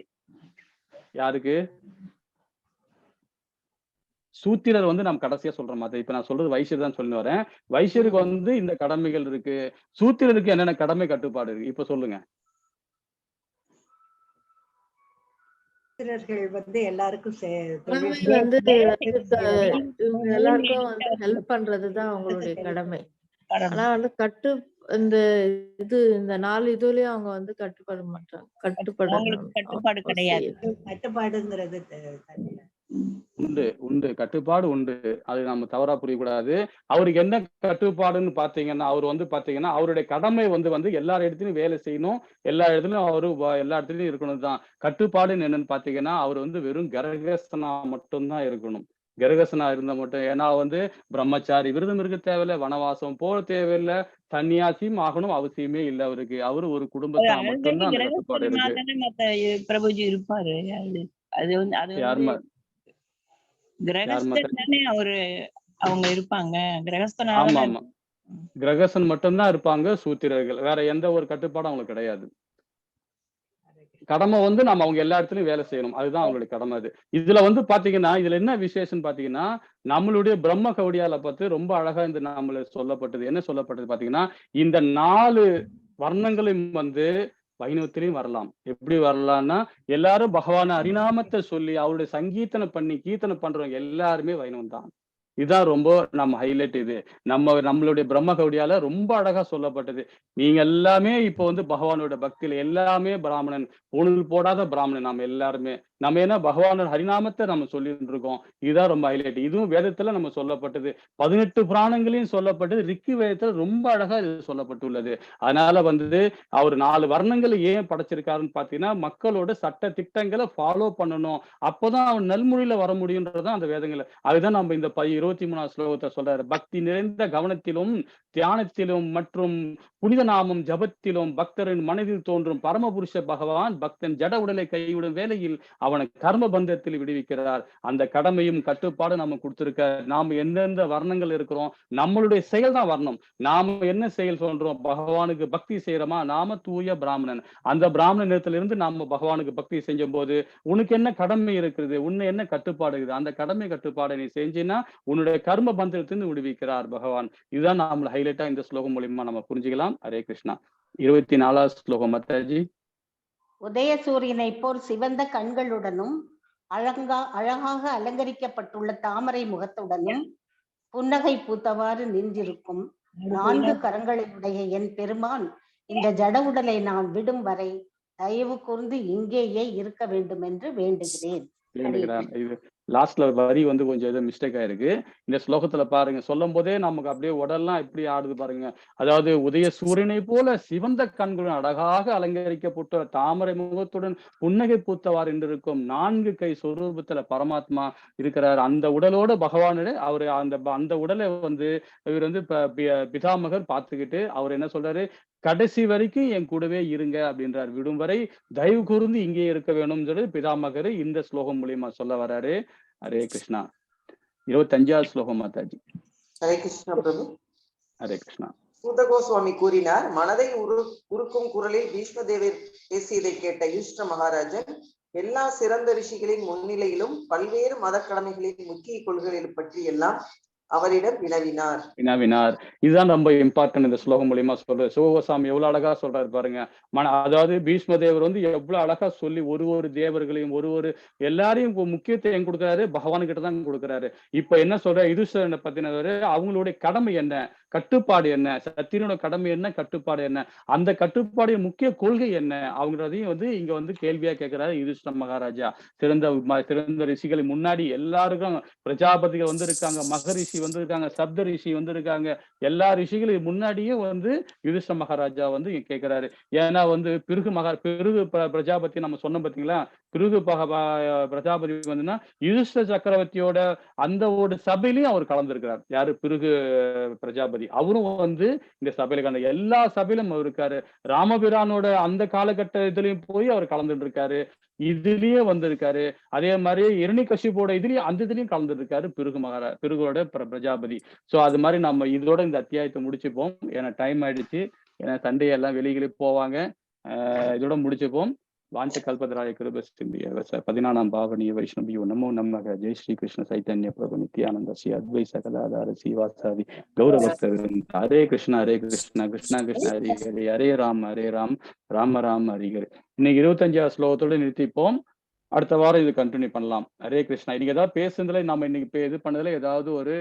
யாருக்கு? சூத்திரர் வந்து நம்ம கடைசியா சொல்ற மாதிரி. இப்ப நான் சொல்றது வைசியர் தான் சொல்லி வரேன். வைசியருக்கு வந்து இந்த கடமைகள் இருக்கு, சூத்திரருக்கு என்னென்ன கடமை கட்டுப்பாடு இருக்கு இப்ப சொல்லுங்க. வந்து எல்லாருக்கும் எல்லாருக்கும் வந்து ஹெல்ப் பண்றதுதான் அவங்களுடைய கடமை. ஆனா வந்து இந்த 4 இதுலயும் அவங்க வந்து கட்டுப்பட மாட்டாங்க. கட்டுப்பாடு கிடையாது. கட்டுப்பாடுங்கிறது உண்டு கட்டுப்பாடு உண்டு. அது நம்ம தவறா புரியக்கூடாது. அவருக்கு என்ன கட்டுப்பாடுன்னு பாத்தீங்கன்னா, அவர் வந்து பாத்தீங்கன்னா அவருடைய கடமை வந்து எல்லா இடத்துலயும் வேலை செய்யணும், எல்லா இடத்துலயும் அவரு எல்லா இடத்துலயும் இருக்கணும் தான். கட்டுப்பாடுன்னு என்னன்னு பாத்தீங்கன்னா, அவர் வந்து வெறும் கரகஸ்தனா மட்டும்தான் இருக்கணும். கரகசனா இருந்தா மட்டும். ஏன்னா வந்து பிரம்மச்சாரி விரதம் இருக்க தேவையில்லை, வனவாசம் போக தேவையில்லை, சன்னியாசியும் ஆகணும் அவசியமே இல்லை அவருக்கு. அவரு ஒரு குடும்பத்தை மட்டும்தான் அந்த கட்டுப்பாடு இருக்கு. பிரபுஜி இருப்பாரு. அது வந்து கிரகஸ்தனே அவங்க இருப்பாங்க. ஆமா ஆமா, கிரகஸ்தன் மட்டும்தான் இருப்பாங்க சூத்திரர்கள். வேற எந்த ஒரு கட்டுப்பாடும் அவங்களுக்கு கிடையாது. கடமை வந்து நம்ம அவங்க எல்லா இடத்துலயும் வேலை செய்யணும், அதுதான் அவங்களுடைய கடமை. அது இதுல வந்து பாத்தீங்கன்னா, இதுல என்ன விசேஷம் பாத்தீங்கன்னா, நம்மளுடைய பிரம்ம கவுடியால பார்த்து ரொம்ப அழகா இந்த நம்மள சொல்லப்பட்டது. என்ன சொல்லப்பட்டது பாத்தீங்கன்னா, இந்த 4 வர்ணங்களையும் வந்து வைணவத்திலையும் வரலாம். எப்படி வரலாம்னா, எல்லாரும் பகவான ஹரிநாமத்தை சொல்லி அவருடைய சங்கீர்த்தனை பண்ணி கீர்த்தனை பண்றவங்க எல்லாருமே வைணவம் தான். இதுதான் ரொம்ப நம்ம ஹைலைட். இது நம்மளுடைய பிரம்ம கவுடியால ரொம்ப அழகா சொல்லப்பட்டது. நீங்க எல்லாமே இப்ப வந்து பகவானோட பக்தியில எல்லாமே பிராமணன், ஊழல் போடாத பிராமணன் நம்ம எல்லாருமே. நம்ம என்ன பகவானோட ஹரிநாமத்தை நம்ம சொல்லிட்டு இருக்கோம். இதுதான் ரொம்ப ஹைலைட். இதுவும் வேதத்துல நம்ம சொல்லப்பட்டது. 18 புராணங்களையும் சொல்லப்பட்டது. ரிக்கு வேதத்துல ரொம்ப அழகா இது சொல்லப்பட்டுள்ளது. அதனால வந்து அவர் 4 வர்ணங்களை ஏன் படைச்சிருக்காருன்னு பாத்தீங்கன்னா, மக்களோட சட்ட திட்டங்களை ஃபாலோ பண்ணணும். அப்பதான் அவன் நல்மொழியில வர முடியுன்றதான் அந்த வேதங்களை. அதுதான் நம்ம இந்த 23ஆம் ஸ்லோகத்தை சொல்றாரு. பக்தி நிறைந்த கவனத்திலும் தியானத்திலும் மற்றும் புனித நாமம் ஜபத்திலும் பக்தரின் மனதில் தோன்றும் பரமபுருஷ பகவான் பக்தன் ஜட உடலை கைவிடும் வேளையில் அவனை கர்ம பந்தத்தில் விடுவிக்கிறார். அந்த கடமையும் கட்டுப்பாடு நம்ம கொடுத்திருக்க. நாம எந்தெந்த வர்ணங்கள் இருக்கிறோம், நம்மளுடைய செயல் தான் வர்ணம். நாம என்ன செயல் சொல்றோம், பகவானுக்கு பக்தி செய்யறோமா, நாம தூய பிராமணன். அந்த பிராமண நேரத்திலிருந்து நாம பகவானுக்கு பக்தி செஞ்சும் போது உனக்கு என்ன கடமை இருக்குது, உன்னை என்ன கட்டுப்பாடு இருக்குது, அந்த கடமை கட்டுப்பாடை நீ செஞ்சினா உன்னுடைய கர்ம பந்தத்திலிருந்து விடுவிக்கிறார் பகவான். இதுதான் நம்ம ஹைலைட்டா இந்த ஸ்லோகம் மூலியமா நம்ம புரிஞ்சுக்கலாம். ஹரே கிருஷ்ணா. 24வது ஸ்லோகம் மாதாஜி. உதய சூரியனை போல் சிவந்த கண்களுடனும் அழகாக அலங்கரிக்கப்பட்டுள்ள தாமரை முகத்துடனும் புன்னகை பூத்தவாறு நின்றிருக்கும் 4 கரங்களுடைய என் பெருமான் இந்த ஜட உடலை நான் விடும் வரை தயவு கூர்ந்து இங்கேயே இருக்க வேண்டும் என்று வேண்டுகிறேன். லாஸ்ட்ல வரி வந்து கொஞ்சம் ஏதோ மிஸ்டேக் ஆயிருக்கு. இந்த ஸ்லோகத்துல பாருங்க, சொல்லும் போதே நமக்கு அப்படியே உடல்லாம் எப்படி ஆடுது பாருங்க. அதாவது உதய சூரியனை போல சிவந்த கண்களுடன் அழகாக அலங்கரிக்கப்பட்ட தாமரை முகத்துடன் புன்னகை பூத்தவாறு இருக்கும் 4 கை சொரூபத்துல பரமாத்மா இருக்கிறார். அந்த உடலோட பகவானோட அவரு அந்த உடலை வந்து இவர் வந்து பிதாமகர் பார்த்துக்கிட்டு அவர் என்ன சொல்றாரு, கடைசி வரைக்கும் என் கூடவே இருங்க அப்படின்றார். விடும் வரை தயவு கூர்ந்து இங்கே இருக்க வேணும்னு சொல்லி பிதாமகர் இந்த ஸ்லோகம் மூலியமா சொல்ல வர்றாரு. ஹரே கிருஷ்ணா. 25வது ஸ்லோகம் மாதாஜி. ஹரே கிருஷ்ணா பிரபு. ஹரே கிருஷ்ணா. சூத கோஸ்வாமி கூறினார், மனதை உருக்கும் குரலில் பீஷ்மதேவர் பேசியதை கேட்ட யுஷ்ட மகாராஜன் எல்லா சிறந்த ரிஷிகளின் முன்னிலையிலும் பல்வேறு மத கடமைகளின் முக்கிய கொள்கைகளை பற்றி எல்லாம் அவரிடம் வினவினார். இதுதான் ரொம்ப இம்பார்ட்டன்ட் இந்த ஸ்லோகம் மூலியமா சொல்றாரு. சிவகோசாமி எவ்வளவு அழகா சொல்றாரு பாருங்க. அதாவது பீஷ்மதேவர் வந்து எவ்வளவு அழகா சொல்லி ஒரு தேவர்களையும் எல்லாரையும் முக்கியத்துவம் கொடுக்குறாரு, பகவான் கிட்ட தான் கொடுக்குறாரு. இப்ப என்ன சொல்ற யுதிஷ்டரனை பத்தினவரு அவங்களுடைய கடமை என்ன, கட்டுப்பாடு என்ன, சத்திரியனோட கடமை என்ன, கட்டுப்பாடு என்ன, அந்த கட்டுப்பாடு முக்கிய கொள்கை என்ன அவங்களதையும் வந்து இங்க வந்து கேள்வியா கேட்கிறாரு யுதிஷ்ட மகாராஜா. சிறந்த ரிஷிகளை முன்னாடி எல்லாருக்கும் பிரஜாபதிகள் வந்து இருக்காங்க, மகரிஷி வந்து இருக்காங்க, சப்த ரிஷி வந்து இருக்காங்க, எல்லா ரிஷிகளுக்கு முன்னாடியும் வந்து யுதிஷ்ட மகாராஜா வந்து கேட்கிறாரு. ஏன்னா வந்து பிருகு பிரஜாபதி நம்ம சொன்னோம் பாத்தீங்களா, பிருகு பிரஜாபதி வந்துன்னா யுதிஷ்ட சக்கரவர்த்தியோட அந்த ஒரு சபையிலையும் அவர் கலந்துருக்கிறார். யாரு? பிருகு பிரஜாபதி. அவரும் வந்து இந்த சபையில கலந்து எல்லா சபையிலும் அவர் இருக்காரு. ராமபிரானோட அந்த காலகட்ட இதுலயும் போய் அவர் கலந்துட்டு இருக்காரு, இதுலயே வந்திருக்காரு. அதே மாதிரி இரணிகசிபோட இதுலயும் கலந்துட்டு இருக்காரு பிருகோட பிரஜாபதி. சோ அது மாதிரி நம்ம இதோட இந்த அத்தியாயத்தை முடிச்சுப்போம். ஏன்னா டைம் ஆயிடுச்சு. ஏன்னா சண்டே எல்லாம் வெளியிலே போவாங்க. இதோட முடிச்சுப்போம். வாஞ்ச கல்பதராய கிருபசிந்திய 14ஆம் பாவனிய வைஷ்ணவியோ நமோ நமக. ஜெய் ஸ்ரீ கிருஷ்ண சைத்தன்ய பிரபு நித்யானந்த ஸ்ரீ அத்வைத சகலாதார ஸ்ரீவாசாதி கௌரவ. ஹரே கிருஷ்ணா ஹரே கிருஷ்ணா கிருஷ்ணா கிருஷ்ண ஹரி ஹரி, ஹரே ராம் ராம ராம ஹரி ஹரி. இன்னைக்கு 25வது ஸ்லோகத்தோட நிறுத்திப்போம். அடுத்த வாரம் இது கண்டினியூ பண்ணலாம். ஹரே கிருஷ்ணா. இன்னைக்கு ஏதாவது பேசுனதுல நம்ம இன்னைக்கு இது பண்ணதுல ஏதாவது ஒரு